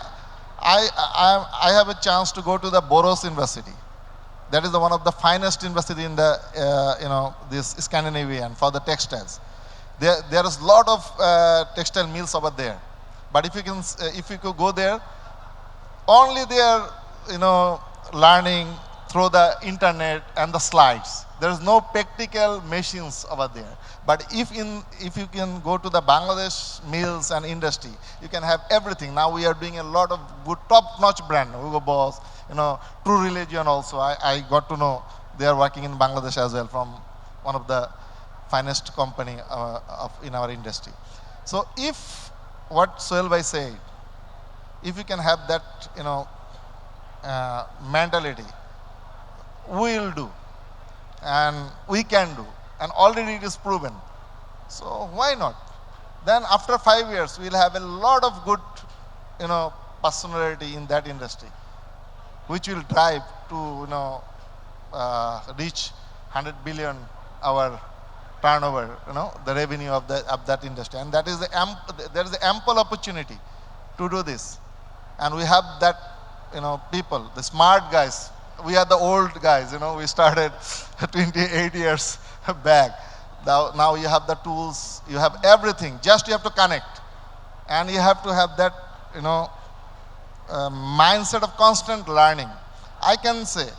have a chance to go to the Borås University. That is one of the finest university in the, this Scandinavian for the textiles. There is a lot of textile mills over there. But if you could go there, only they are, learning through the internet and the slides. There is no practical machines over there. But if you can go to the Bangladesh mills and industry, you can have everything. Now we are doing a lot of good top-notch brand, Hugo Boss, True Religion also. I got to know they are working in Bangladesh as well from one of the finest company in our industry. So if what Sohail bhai said, if you can have that, mentality, we will do, and we can do, and already it is proven. So why not? Then after 5 years, we'll have a lot of good, personality in that industry, which will drive to, reach 100 billion our turnover, the revenue of that industry, and that is there is ample opportunity to do this, and we have that, people, the smart guys. We are the old guys, we started 28 years back. Now you have the tools, you have everything. Just you have to connect, and you have to have that, mindset of constant learning. I can say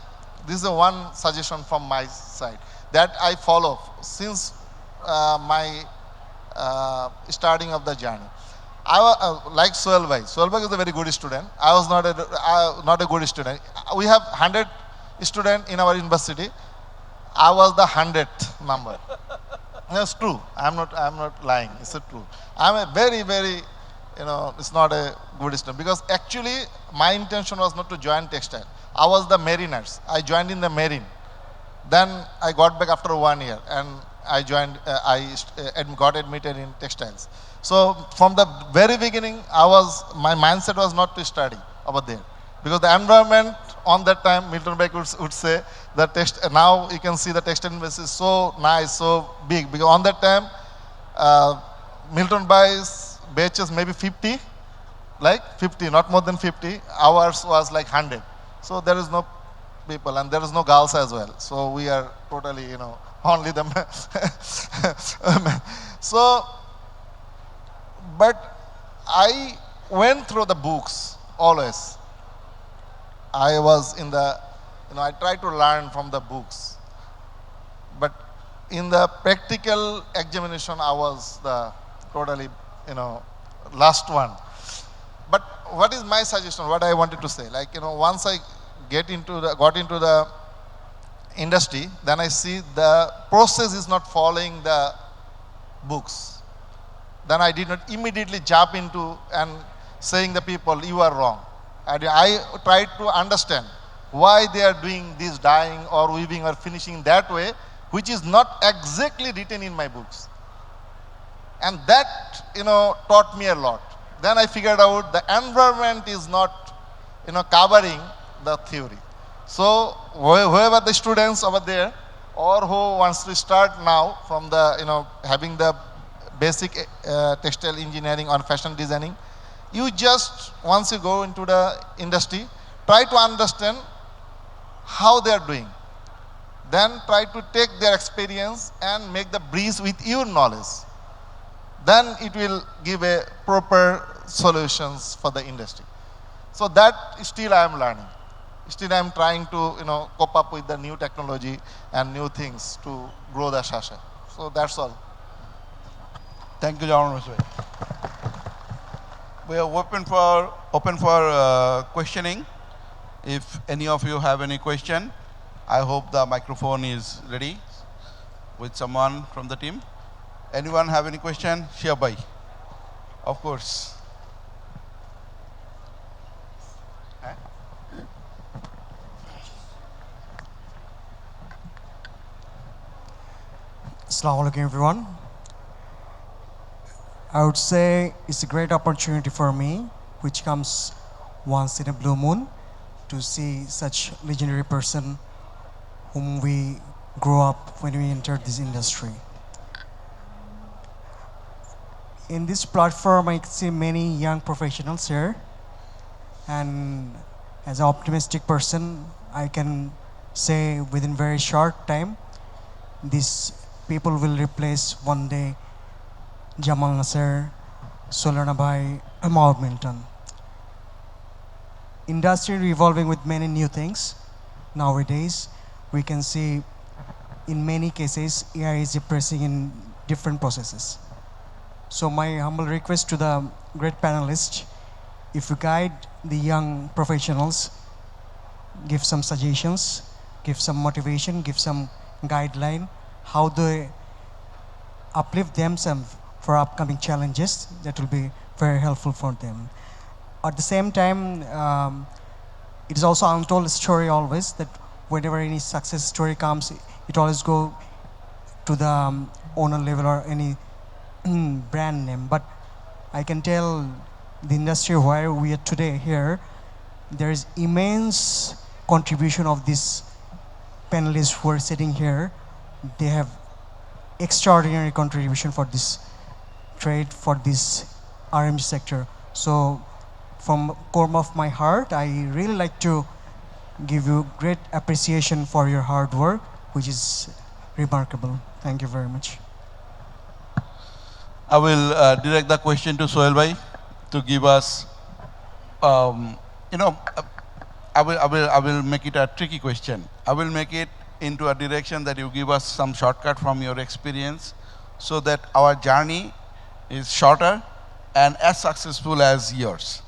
this is one suggestion from my side that I follow since my starting of the journey. Like Sohail bhai. Sohail bhai is a very good student. I was not a good student. We have 100 students in our university. I was the 100th number. That's true. I'm not lying. It's true. I'm a very, very, it's not a good student because actually my intention was not to join textile. I was the mariners. I joined in the marine. Then I got back after 1 year and I joined. Got admitted in textiles. So from the very beginning, my mindset was not to study over there, because the environment on that time, Milton Beck would say that now you can see the textile industry is so nice, so big, because on that time, Milton Beck's batches maybe 50, like 50, not more than 50. Ours was like 100. So there is no people and there is no girls as well. So we are totally, only the men. So. But I went through the books always. I was in the, I tried to learn from the books. But in the practical examination, I was the totally, last one. But what is my suggestion, what I wanted to say? Like, once I got into the industry, then I see the process is not following the books. Then I did not immediately jump into and saying the people, you are wrong. And I tried to understand why they are doing this dyeing or weaving or finishing that way, which is not exactly written in my books. And that, taught me a lot. Then I figured out the environment is not, covering the theory. So whoever the students over there or who wants to start now from the, having the basic textile engineering or fashion designing, you just, once you go into the industry, try to understand how they are doing. Then try to take their experience and make the breeze with your knowledge. Then it will give a proper solutions for the industry. So that still I am learning. Still, I'm trying to, cope up with the new technology and new things to grow the Shasha. So that's all. Thank you, John. We are open for questioning. If any of you have any question, I hope the microphone is ready with someone from the team. Anyone have any question? Shiabai, of course. Assalamu alaikum everyone. I would say it's a great opportunity for me, which comes once in a blue moon, to see such legendary person whom we grew up when we entered this industry. In this platform, I can see many young professionals here, and as an optimistic person, I can say within very short time, these people will replace one day Jamal Nasser, Solana Bhai, Amar Milton. Industry revolving with many new things. Nowadays, we can see in many cases AI is replacing in different processes. So my humble request to the great panelists, if you guide the young professionals, give some suggestions, give some motivation, give some guideline, how they uplift themselves for upcoming challenges, that will be very helpful for them. At the same time, it is also untold story always, that whenever any success story comes, it always go to the owner level or any brand name. But I can tell the industry where we are today here, there is immense contribution of these panelists who are sitting here. They have extraordinary contribution for this trade, for this RMG sector. So from core of my heart, I really like to give you great appreciation for your hard work, which is remarkable. Thank you very much. I will direct the question to Sohail Bhai to give us, you know, I will make it a tricky question. I will make it into a direction that you give us some shortcut from your experience so that our journey is shorter and as successful as yours.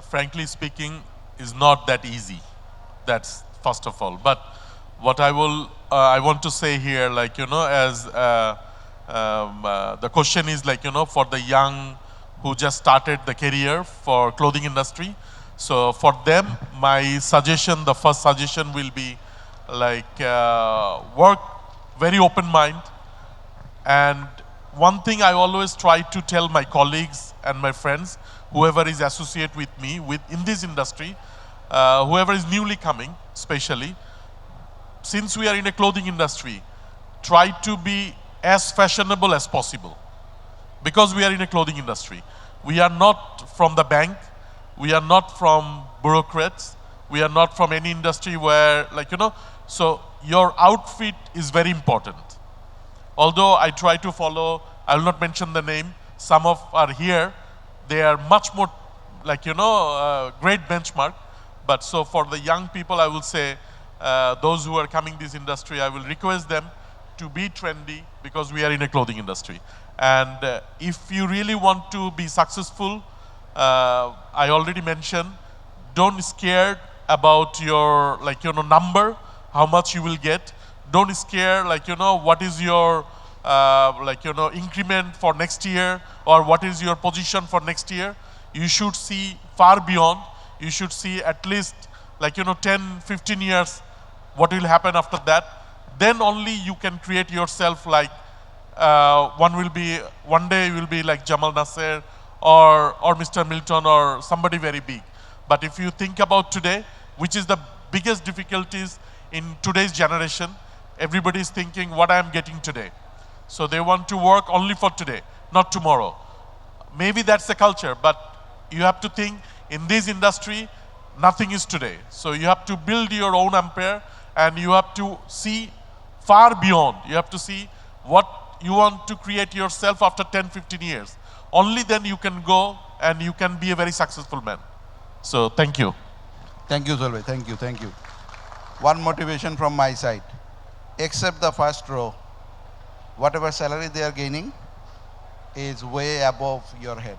Frankly speaking, is not that easy. That's first of all. But what I want to say here, like, as the question is like, for the young who just started the career for clothing industry. So for them, my suggestion, the first suggestion will be like work very open mind. And one thing I always try to tell my colleagues and my friends, whoever is associated with me in this industry, whoever is newly coming, especially, since we are in a clothing industry, try to be as fashionable as possible. Because we are in a clothing industry. We are not from the bank. We are not from bureaucrats. We are not from any industry where, like, so your outfit is very important. Although I try to follow, I will not mention the name, some of are here, they are much more, like, great benchmark. But so for the young people, I will say, those who are coming this industry, I will request them to be trendy because we are in a clothing industry. And if you really want to be successful, I already mentioned, don't be scared about your, like, number, how much you will get. Don't scare, like, what is your, like, increment for next year, or what is your position for next year. You should see far beyond. You should see at least, like, 10, 15 years, what will happen after that. Then only you can create yourself like, one day you will be like Jamal Nasser or Mr. Milton or somebody very big. But if you think about today, which is the biggest difficulties in today's generation, everybody is thinking what I am getting today. So they want to work only for today, not tomorrow. Maybe that's the culture, but you have to think in this industry, nothing is today. So you have to build your own empire and you have to see far beyond. You have to see what you want to create yourself after 10, 15 years. Only then you can go and you can be a very successful man. So thank you. Thank you, Solveig. Thank you. Thank you. One motivation from my side. Except the first row, whatever salary they are gaining is way above your head.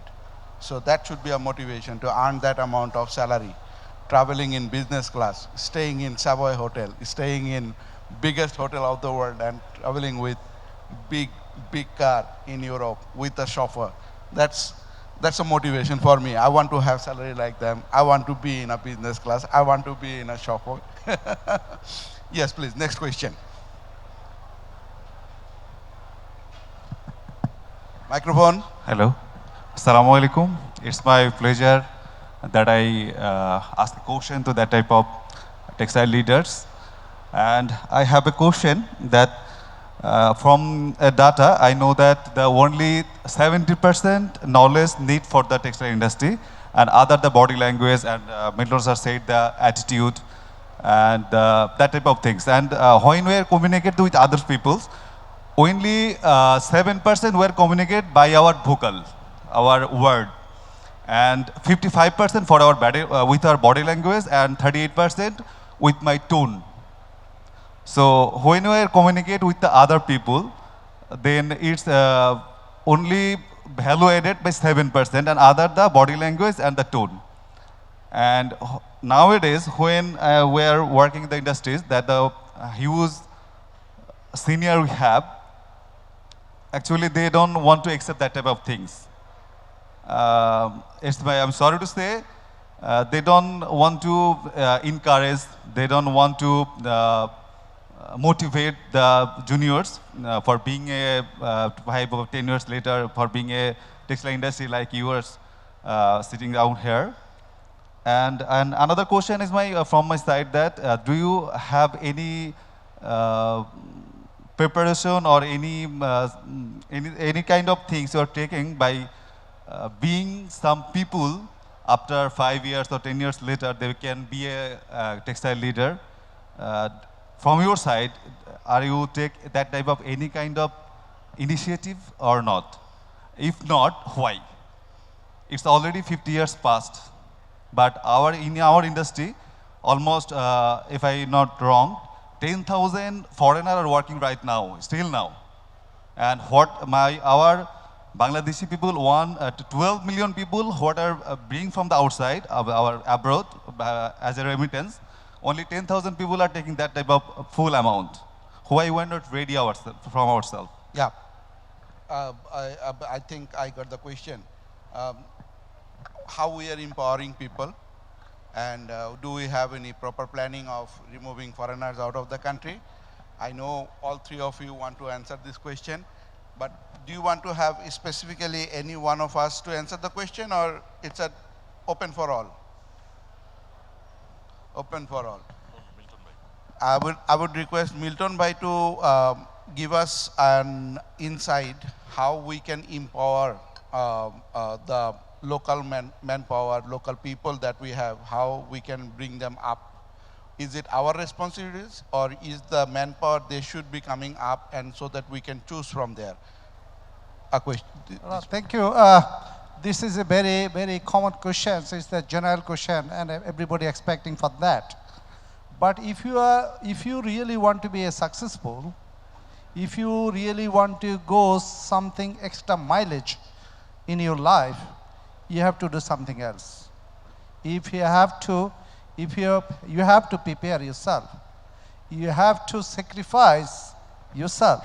So that should be a motivation to earn that amount of salary. Traveling in business class, staying in Savoy Hotel, staying in biggest hotel of the world and traveling with big, big car in Europe with a chauffeur. That's that's a motivation for me. I want to have salary like them. I want to be in a business class. I want to be in a chauffeur. Yes, please. Next question. Microphone. Hello. Assalamu alaikum. It's my pleasure that I ask a question to that type of textile leaders. And I have a question that from data, I know that the only 70% knowledge need for the textile industry and other the body language and mentors are said the attitude and that type of things. And when we communicate with other people, only 7% were communicated by our vocal, our word, and 55% for our body, with our body language, and 38% with my tone. So when we communicate with the other people, then it's only value added by 7%, and other the body language and the tone. And nowadays, when we are working in the industries, that the huge senior we have, actually they don't want to accept that type of things. I'm sorry to say, they don't want to encourage, they don't want to motivate the juniors for being a 5 or 10 years later, for being a textile industry like yours sitting down here. And another question is from my side that do you have any preparation or any kind of things you are taking by being some people after 5 years or 10 years later they can be a textile leader? From your side, are you take that type of any kind of initiative or not? If not, why? It's already 50 years past, but in our industry, almost, if I'm not wrong, 10,000 foreigners are working right now, still now. And our Bangladeshi people, 12 million people who are being from the outside, our abroad, as a remittance, only 10,000 people are taking that type of full amount. Why we're not ready from ourselves? Yeah. I think I got the question. How we are empowering people, and do we have any proper planning of removing foreigners out of the country? I know all three of you want to answer this question, but do you want to have specifically any one of us to answer the question, or it's open for all? Open for all. I would request Milton Bhai to give us an insight how we can empower the local manpower, local people that we have, how we can bring them up. Is it our responsibilities, or is the manpower they should be coming up, and so that we can choose from there? A question. Thank you. This is a very, very common question. It's the general question, and everybody expecting for that. But if you really want to be a successful, if you really want to go something extra mileage in your life, you have to do something else. You have to prepare yourself. You have to sacrifice yourself.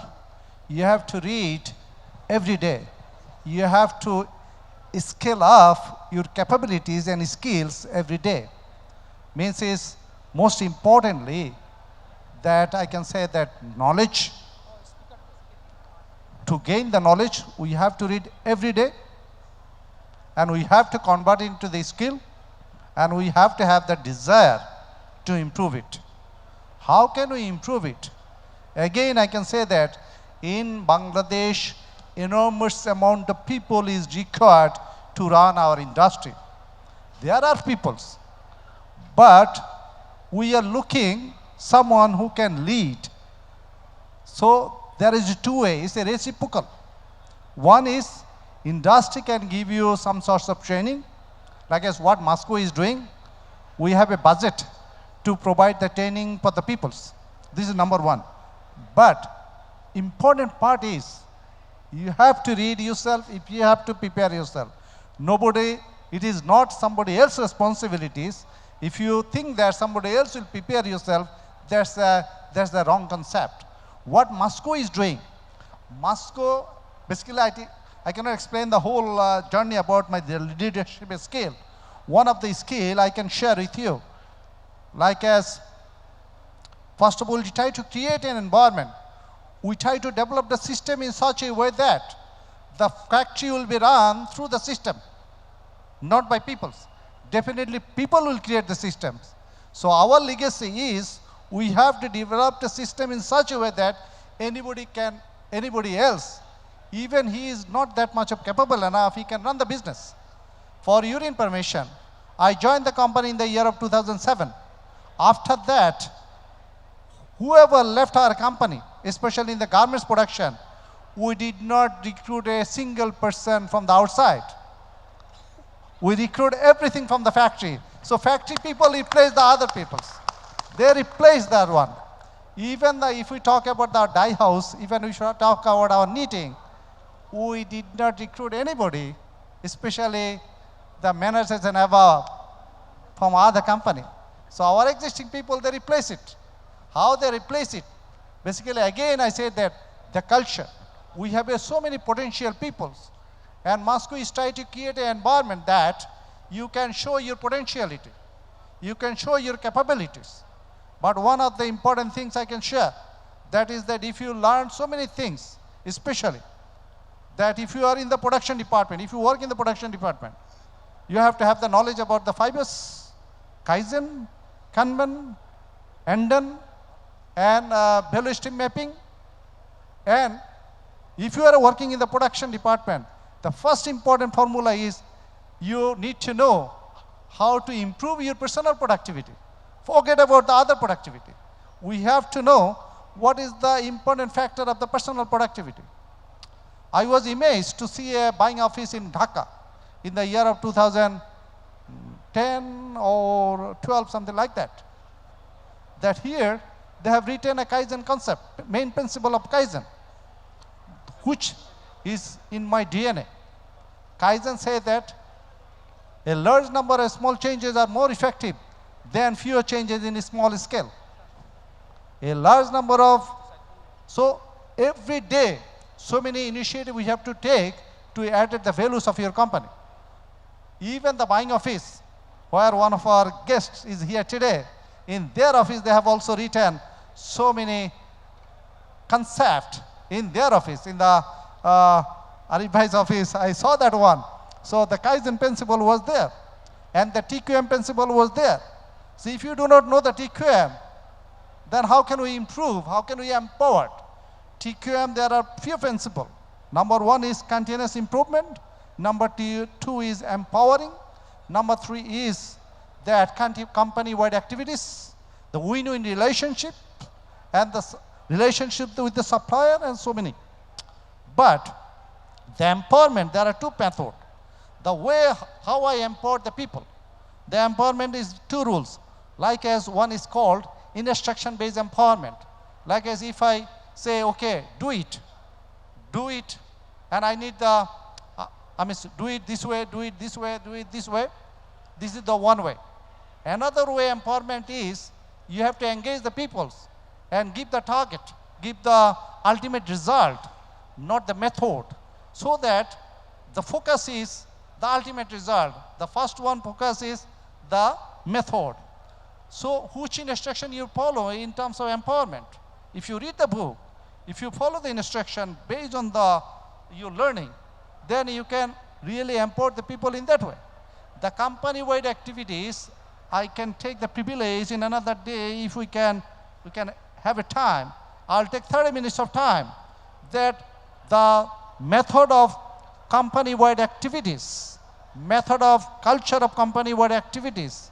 You have to read every day. You have to scale up your capabilities and skills every day. Means is most importantly that I can say that knowledge, to gain the knowledge, we have to read every day, and we have to convert it into the skill, and we have to have the desire to improve it. How can we improve it? Again, I can say that in Bangladesh, enormous amount of people is required to run our industry. There are peoples, but we are looking someone who can lead. So there is two ways, a reciprocal. One is industry can give you some sorts of training, like as what Moscow is doing, we have a budget to provide the training for the peoples. This is number one. But important part is you have to read yourself, if you have to prepare yourself. Nobody, it is not somebody else's responsibilities. If you think that somebody else will prepare yourself, that's the wrong concept. What Moscow is doing, Moscow, basically I cannot explain the whole journey about my leadership skill. One of the skill I can share with you, like as, first of all, we try to create an environment. We try to develop the system in such a way that the factory will be run through the system, not by people. Definitely people will create the systems. So our legacy is we have to develop the system in such a way that anybody else, even he is not that much of capable enough, he can run the business. For your information, I joined the company in the year of 2007. After that, whoever left our company, especially in the garments production, we did not recruit a single person from the outside. We recruit everything from the factory. So factory people replace the other peoples. They replace that one. Even if we talk about the dye house, even we should talk about our knitting, we did not recruit anybody, especially the managers and above from other company. So our existing people, they replace it. How they replace it? Basically, again, I say that the culture. We have so many potential peoples. And Moscow is trying to create an environment that you can show your potentiality. You can show your capabilities. But one of the important things I can share, that is that if you learn so many things, especially that if you are in the production department, if you work in the production department, you have to have the knowledge about the fibers, Kaizen, Kanban, Enden, and value stream mapping. And if you are working in the production department, the first important formula is you need to know how to improve your personal productivity. Forget about the other productivity. We have to know what is the important factor of the personal productivity. I was amazed to see a buying office in Dhaka in the year of 2010 or 12, something like that. That here they have written a Kaizen concept, main principle of Kaizen, which is in my DNA. Kaizen says that a large number of small changes are more effective than fewer changes in a small scale. A large number of, so every day, so many initiatives we have to take to add the values of your company. Even the buying office, where one of our guests is here today, in their office they have also written so many concepts in their office. In the Arif Bhai's office, I saw that one. So the Kaizen principle was there. And the TQM principle was there. So if you do not know the TQM, then how can we improve? How can we empower? TQM, there are few principles. Number one is continuous improvement. Number two is empowering. Number three is that company-wide activities, the win-win relationship, and the relationship with the supplier, and so many. But the empowerment, there are two methods. The way how I empower the people. The empowerment is two rules. Like as one is called instruction-based empowerment. Like as if I say, okay, do it, and I need the, do it this way, do it this way, do it this way. This is the one way. Another way empowerment is you have to engage the peoples and give the target, give the ultimate result, not the method, so that the focus is the ultimate result. The first one focus is the method. So which instruction you follow in terms of empowerment? If you read the book, if you follow the instruction based on your learning, then you can really empower the people in that way. The company-wide activities, I can take the privilege in another day if we can have a time. I'll take 30 minutes of time that the method of company-wide activities, method of culture of company-wide activities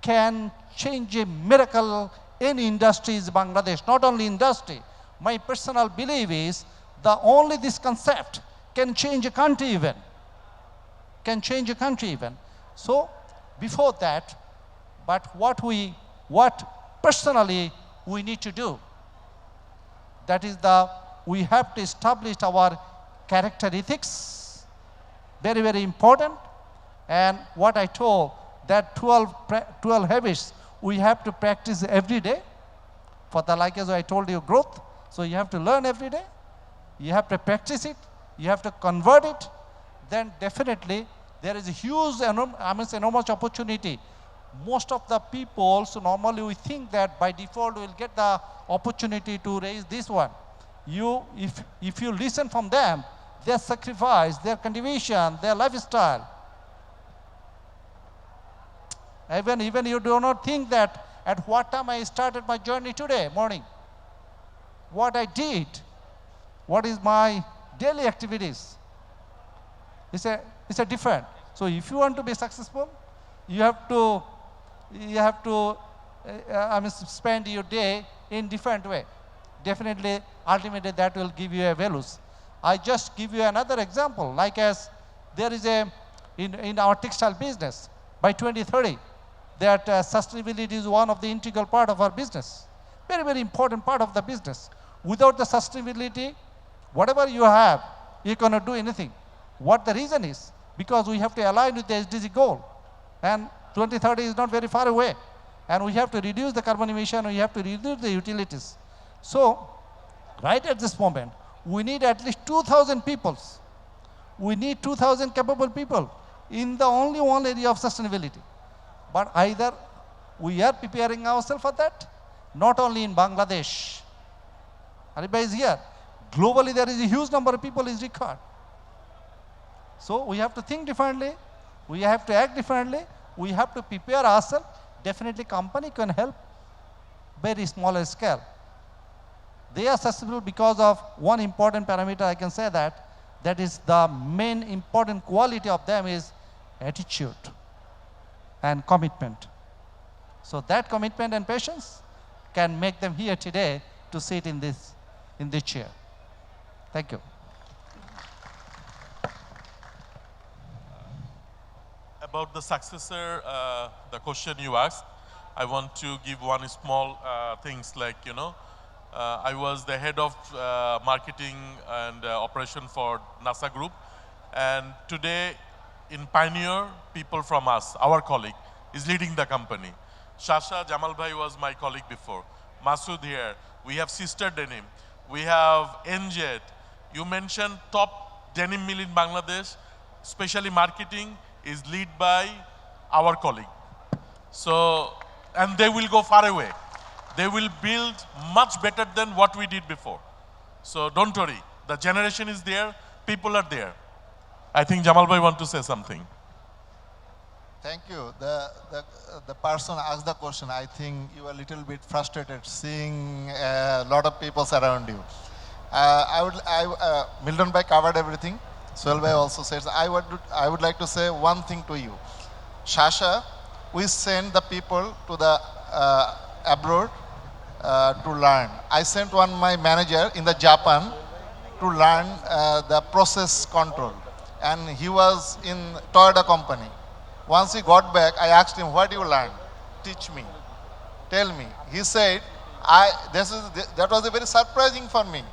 can change a miracle in industries Bangladesh, not only industry. My personal belief is that only this concept can change a country even. So before that, but what personally we need to do, that is we have to establish our character ethics, very, very important. And what I told, that 12 habits we have to practice every day for the, like as I told you, growth. So you have to learn every day, you have to practice it, you have to convert it. Then definitely there is a huge, enormous opportunity. Most of the people, so normally we think that by default we'll get the opportunity to raise this one. If you listen from them, their sacrifice, their contribution, their lifestyle, even you do not think that at what time I started my journey today morning, what I did, what is my daily activities. It's a different. So if you want to be successful, you have to spend your day in different way. Definitely, ultimately that will give you a values. I just give you another example, like as there is in our textile business, by 2030, that sustainability is one of the integral part of our business. Very, very important part of the business. Without the sustainability, whatever you have, you cannot do anything. What the reason is? Because we have to align with the SDG goal. And 2030 is not very far away. And we have to reduce the carbon emission, we have to reduce the utilities. So, right at this moment, we need at least 2,000 people. We need 2,000 capable people in the only one area of sustainability. But either we are preparing ourselves for that, not only in Bangladesh. Everybody is here. Globally, there is a huge number of people is required. So we have to think differently. We have to act differently. We have to prepare ourselves. Definitely, company can help very smaller scale. They are successful because of one important parameter. I can say that is the main important quality of them is attitude and commitment. So that commitment and patience can make them here today to sit in this chair. Thank you. About the successor, the question you asked, I want to give one small things like, I was the head of marketing and operation for NASA Group. And today in Pioneer, people from us, our colleague, is leading the company. Shasha Jamal Bhai was my colleague before. Masood here. We have Sister Denim. We have NJET. You mentioned top denim mill in Bangladesh, especially marketing is led by our colleague. So, and they will go far away. They will build much better than what we did before. So don't worry, the generation is there, people are there. I think Jamal Bhai want to say something. Thank you. The person asked the question. I think you are a little bit frustrated seeing a lot of people around you. Milton Bhai covered everything. Swell Bhai also says. I would like to say one thing to you. Shasha, we send the people to the abroad to learn. I sent my manager in the Japan to learn the process control, and he was in Toyota company. Once he got back, I asked him, "What do you learn? Teach me, tell me." He said, that was a very surprising for me.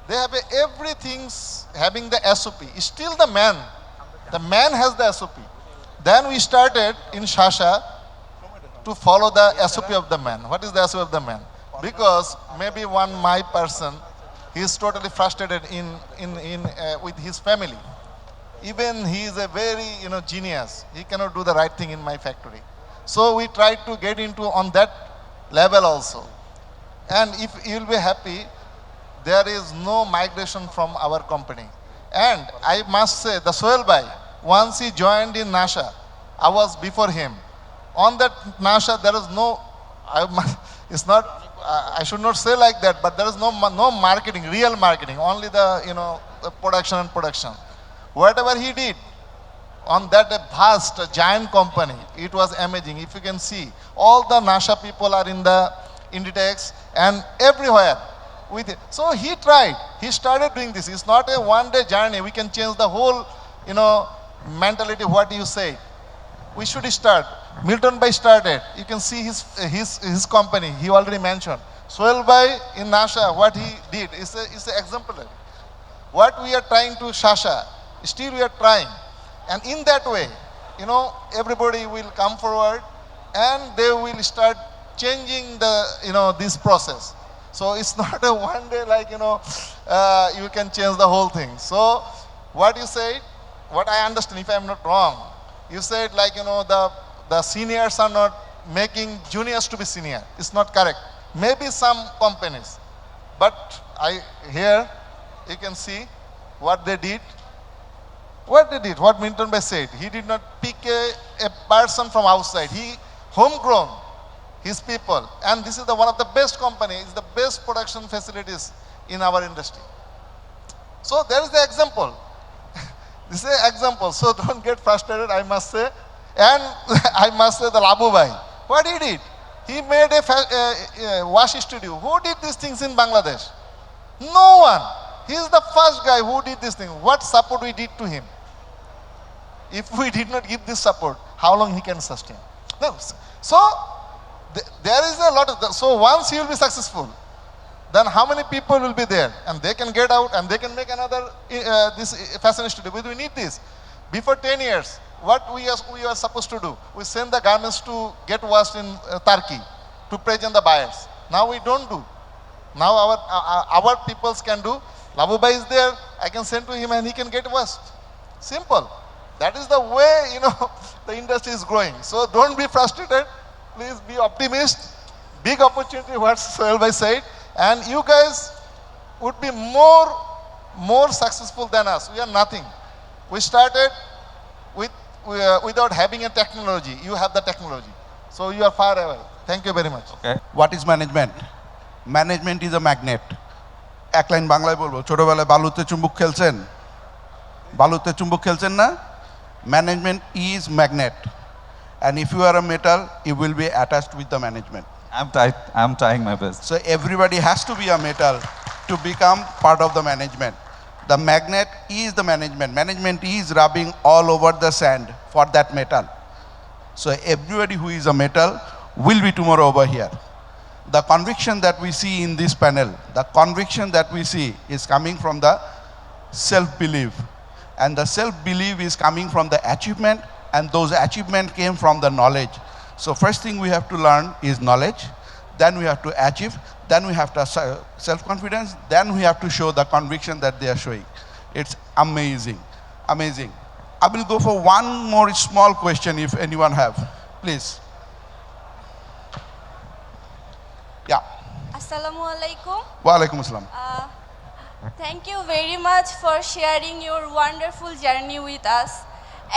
They have everything having the SOP. Still the man has the SOP. Then we started in Shasha to follow the SOP of the man. What is the SOP of the man? Because maybe my person, he is totally frustrated with his family. Even he is a very genius. He cannot do the right thing in my factory. So we tried to get on that level also. And if you will be happy, there is no migration from our company. And I must say, the Sohail Bhai, once he joined in NASA, I was before him. On that NASA, there is no, it's not, I should not say like that, but there is no marketing, real marketing, only the production and production. Whatever he did on that vast, giant company, it was amazing. If you can see, all the NASA people are in the Inditex and everywhere with it. So he tried. He started doing this. It's not a one-day journey. We can change the whole, mentality, what you say. we should start. Milton Bhai started. You can see his company. He already mentioned. Sohail Bhai in NASA, what he did is exemplary. What we are trying to Shasha, still we are trying. And in that way, you know, everybody will come forward and they will start changing the, you know, this process. So it's not a one day like, you know, you can change the whole thing. So what you said, what I understand, if I'm not wrong, you said like, you know, the seniors are not making juniors to be senior. It's not correct. Maybe some companies, but here you can see what they did. What they did, what Milton Bhai said, he did not pick a person from outside. He homegrown his people, and this is one of the best companies, the best production facilities in our industry. So there is the example. This is an example. So don't get frustrated, I must say. And I must say the Labu Bhai, what he did, he made a wash studio. Who did these things in Bangladesh? No one. He is the first guy who did this thing. What support we did to him? If we did not give this support, how long he can sustain? No. So there is a lot of so once he will be successful, then how many people will be there? And they can get out and they can make another this fashion studio. We need this. Before 10 years, what we are supposed to do? We send the garments to get washed in Turkey to present the buyers. Now we don't do. Now our peoples can do. Labubai is there. I can send to him and he can get washed. Simple. That is the way, you know, the industry is growing. So don't be frustrated. Please be optimist. Big opportunity, what Sohail Bhai said. And you guys would be more successful than us. We are nothing. We started without having a technology. You have the technology. So you are far away. Thank you very much. Okay. What is management? Management is a magnet. এক line বাংলায় বলবো, ছোটবেলায় বালুতে চুম্বক খেলছেন? বালুতে চুম্বক খেলছেন না? Management is magnet. And if you are a metal, you will be attached with the management. I'm trying my best. So everybody has to be a metal to become part of the management. The magnet is the management. Management is rubbing all over the sand for that metal. So everybody who is a metal will be tomorrow over here. The conviction that we see in this panel, the conviction that we see is coming from the self-belief. And the self-belief is coming from the achievement, and those achievements came from the knowledge. So first thing we have to learn is knowledge, then we have to achieve, then we have to self-confidence, then we have to show the conviction that they are showing. It's amazing, amazing. I will go for one more small question if anyone have, please. Yeah. Assalamu alaikum. Wa alaikum assalam. Thank you very much for sharing your wonderful journey with us.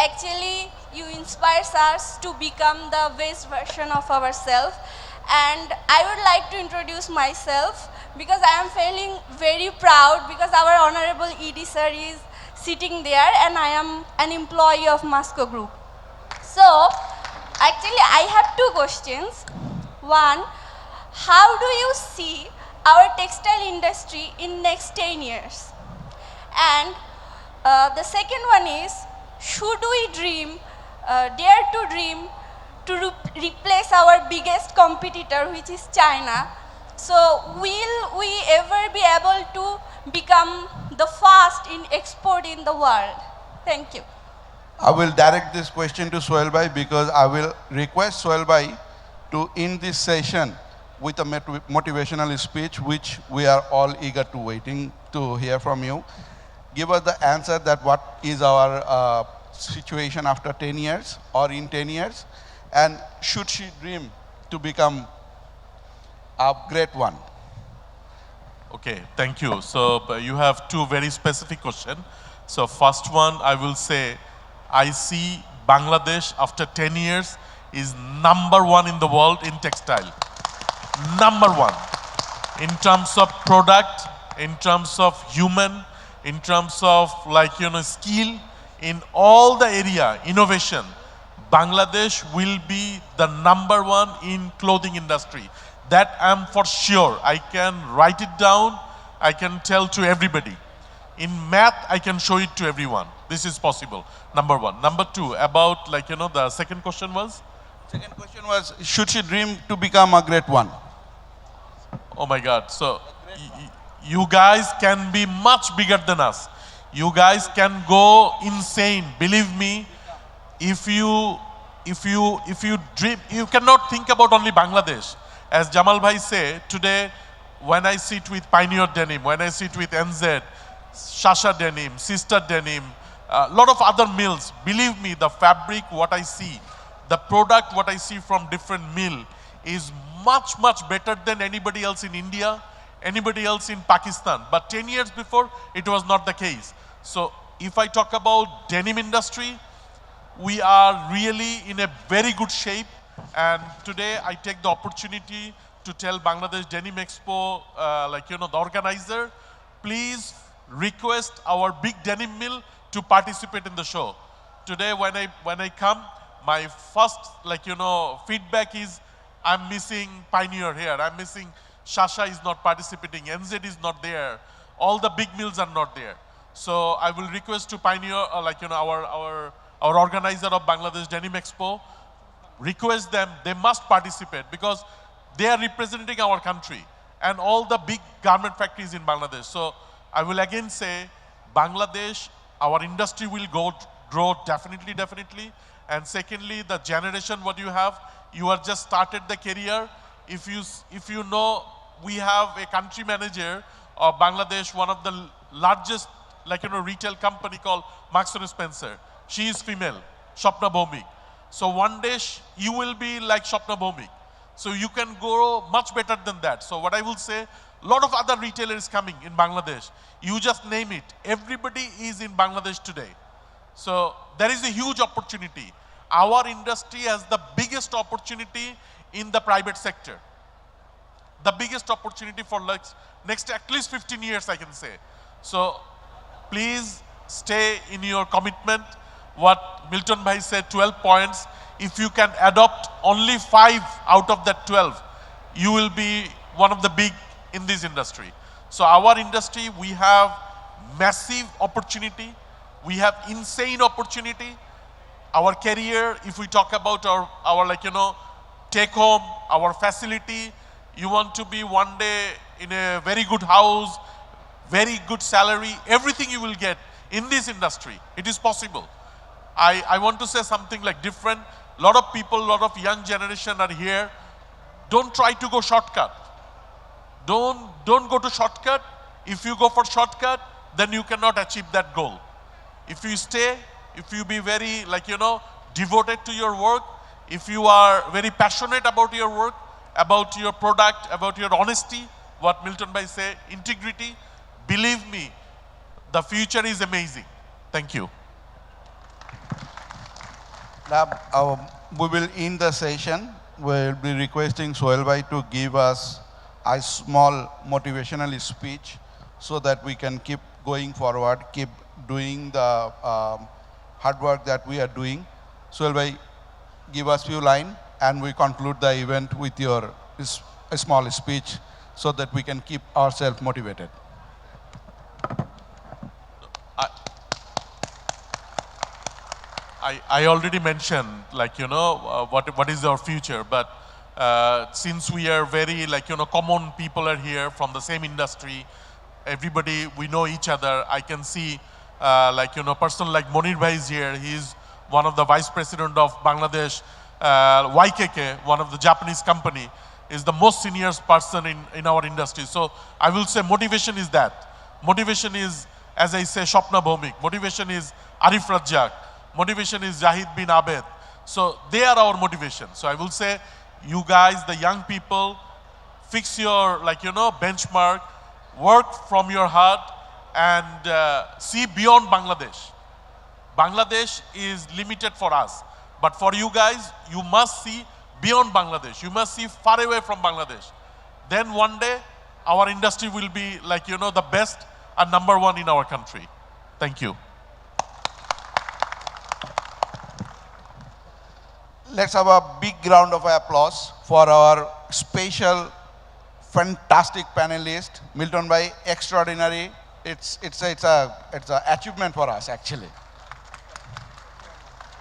Actually, you inspire us to become the best version of ourselves. And I would like to introduce myself because I am feeling very proud because our Honorable ED sir is sitting there and I am an employee of Masco Group. So, actually I have two questions. One, how do you see our textile industry in next 10 years? And the second one is, should we dare to dream to replace our biggest competitor, which is China? So will we ever be able to become the first in export in the world? Thank you. I will direct this question to Sohail Bhai because I will request Sohail Bhai to end this session with a motivational speech, which we are all eager to waiting to hear from you. Give us the answer that what is our situation after 10 years or in 10 years, and should she dream to become a great one? Okay, thank you. So you have two very specific questions. So first one, I will say, I see Bangladesh after 10 years is #1 in the world in textile. #1 in terms of product, in terms of human, in terms of skill, in all the area, innovation. Bangladesh will be the #1 in clothing industry. That I'm for sure. I can write it down. I can tell to everybody. In math, I can show it to everyone. This is possible, number one. Number two, about like, the second question was? Second question was, should she dream to become a great one? Oh my God. So you guys can be much bigger than us. You guys can go insane. Believe me, if you dream, you cannot think about only Bangladesh. As Jamal Bhai say, today when I sit with Pioneer Denim, when I sit with NZ, Shasha Denim, Sister Denim, a lot of other mills, believe me, the fabric, what I see, the product, what I see from different mill is much, much better than anybody else in India, anybody else in Pakistan. But 10 years before, it was not the case. So if I talk about denim industry, we are really in a very good shape. And today I take the opportunity to tell Bangladesh Denim Expo, the organizer, please request our big denim mill to participate in the show. Today when I come, my first feedback is I'm missing Pioneer here. I'm missing Shasha is not participating. NZ is not there. All the big mills are not there. So I will request to Pioneer, our organizer of Bangladesh Denim Expo, request them, they must participate because they are representing our country and all the big garment factories in Bangladesh. So I will again say, Bangladesh, our industry will grow definitely. And secondly, the generation what you have, you are just started the career. If you know, we have a country manager of Bangladesh, one of the largest retail company called Marks and Spencer. She is female, Shopna Bhomik. So one day you will be like Shopna Bhomik. So you can grow much better than that. So what I will say, a lot of other retailers coming in Bangladesh. You just name it. Everybody is in Bangladesh today. So there is a huge opportunity. Our industry has the biggest opportunity in the private sector. The biggest opportunity for next at least 15 years, I can say. So please stay in your commitment. What Milton Bhai said, 12 points. If you can adopt only 5 out of that 12, you will be one of the big in this industry. So our industry, we have massive opportunity. We have insane opportunity. Our career, if we talk about our take home, our facility, you want to be one day in a very good house, very good salary, everything you will get in this industry. It is possible. I want to say something like different. A lot of people, a lot of young generation are here. Don't try to go shortcut. Don't go to shortcut. If you go for shortcut, then you cannot achieve that goal. If you stay, if you be very devoted to your work, if you are very passionate about your work, about your product, about your honesty, what Milton Bhai say, integrity, believe me, the future is amazing. Thank you. Now, we will end the session. We'll be requesting Sohail Bhai to give us a small motivational speech so that we can keep going forward, keep doing the hard work that we are doing. Sohail Bhai, give us few lines and we conclude the event with your a small speech so that we can keep ourselves motivated. I already mentioned, what is our future, but since we are very, common people are here from the same industry, everybody, we know each other. I can see, person like Monir Bhai is here. He's one of the vice president of Bangladesh, YKK, one of the Japanese company, is the most senior person in our industry. So I will say motivation is that. Motivation is, as I say, Shopna Bhomik. Motivation is Arif Razzaq. Motivation is Zahid bin Abed. So they are our motivation. So I will say, you guys, the young people, fix your, benchmark, work from your heart, and see beyond Bangladesh. Bangladesh is limited for us. But for you guys, you must see beyond Bangladesh. You must see far away from Bangladesh. Then one day, our industry will be the best and number one in our country. Thank you. Let's have a big round of applause for our special, fantastic panelist, Milton Bhai, extraordinary it's a achievement for us actually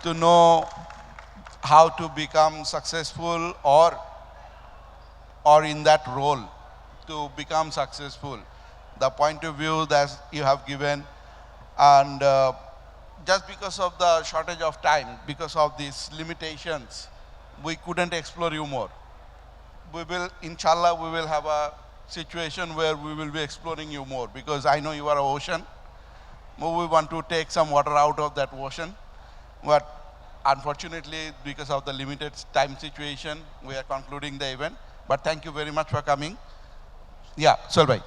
to know how to become successful or in that role to become successful. The point of view that you have given, and just because of the shortage of time, because of these limitations, we couldn't explore you more. We will, inshallah, we will have a situation where we will be exploring you more, because I know you are an ocean. We want to take some water out of that ocean, but unfortunately, because of the limited time situation, we are concluding the event. But thank you very much for coming. Yeah, Solbhai.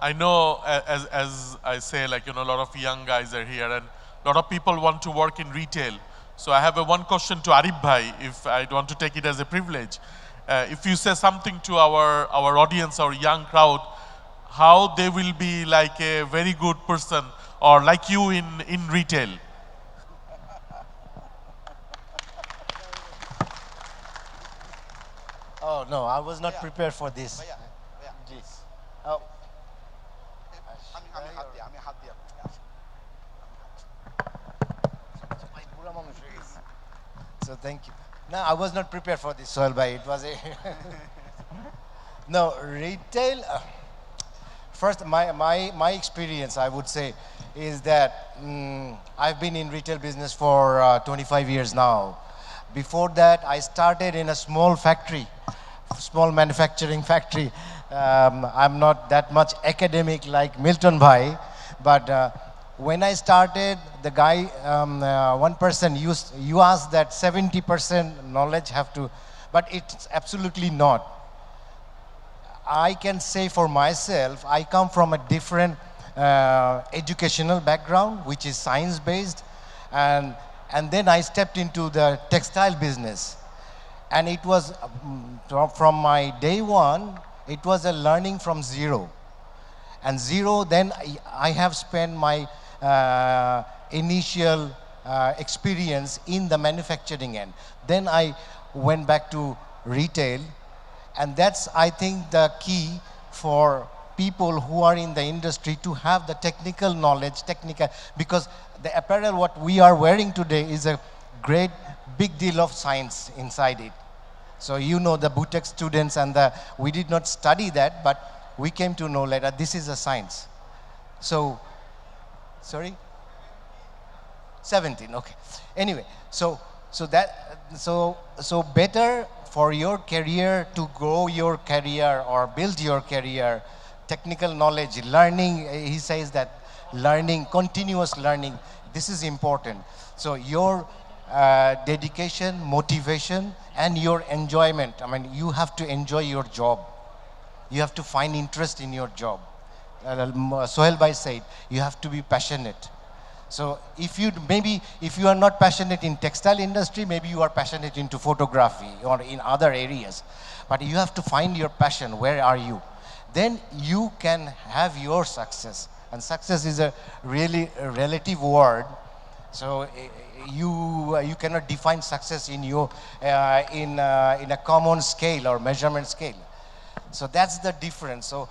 I know, as I say, like, a lot of young guys are here and a lot of people want to work in retail. So I have one question to Arif Bhai, if I want to take it as a privilege. If you say something to our audience, our young crowd, how they will be like a very good person or like you in retail. Oh no, I was not prepared for this. Please. Oh. So thank you. No, I was not prepared for this, Sohail bhai. It was a no retail. First, my experience, I would say, is that I've been in retail business for 25 years now. Before that, I started in a small factory, small manufacturing factory. I'm not that much academic like Milton Bhai, but when I started, the guy, one person you asked that 70% knowledge have to, but it's absolutely not. I can say for myself, I come from a different educational background, which is science-based, and then I stepped into the textile business. And it was, from my day one, it was a learning from zero. And zero, then I have spent my initial experience in the manufacturing end. Then I went back to retail, and that's, I think, the key for people who are in the industry to have the technical knowledge, because the apparel what we are wearing today is a great big deal of science inside it. So you know the BUTEC students and we did not study that, but we came to know later this is a science. So, sorry? 17, okay. Anyway, so better for your career, to grow your career or build your career, technical knowledge, learning, he says that learning, continuous learning, this is important. So your dedication, motivation, and your enjoyment. I mean, you have to enjoy your job. You have to find interest in your job. Sohail bhai said, you have to be passionate. So if you are not passionate in textile industry, maybe you are passionate into photography or in other areas. But you have to find your passion. Where are you? Then you can have your success. And success is a really relative word. So you cannot define success in in a common scale or measurement scale. So that's the difference. So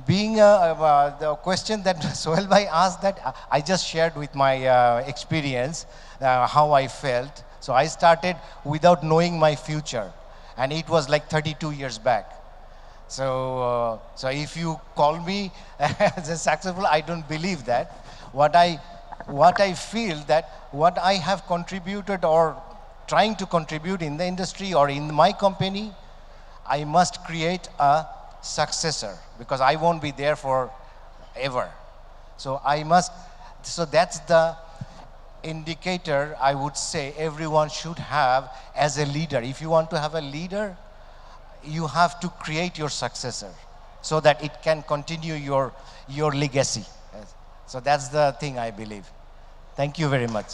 being the question that Sohail bhai asked, that I just shared with my experience, how I felt. So I started without knowing my future, and it was like 32 years back. So if you call me as a successful, I don't believe that. What I feel that what I have contributed or trying to contribute in the industry or in my company, I must create a successor, because I won't be there for ever. So so that's the indicator I would say everyone should have as a leader. If you want to have a leader, you have to create your successor so that it can continue your legacy. So that's the thing I believe. Thank you very much.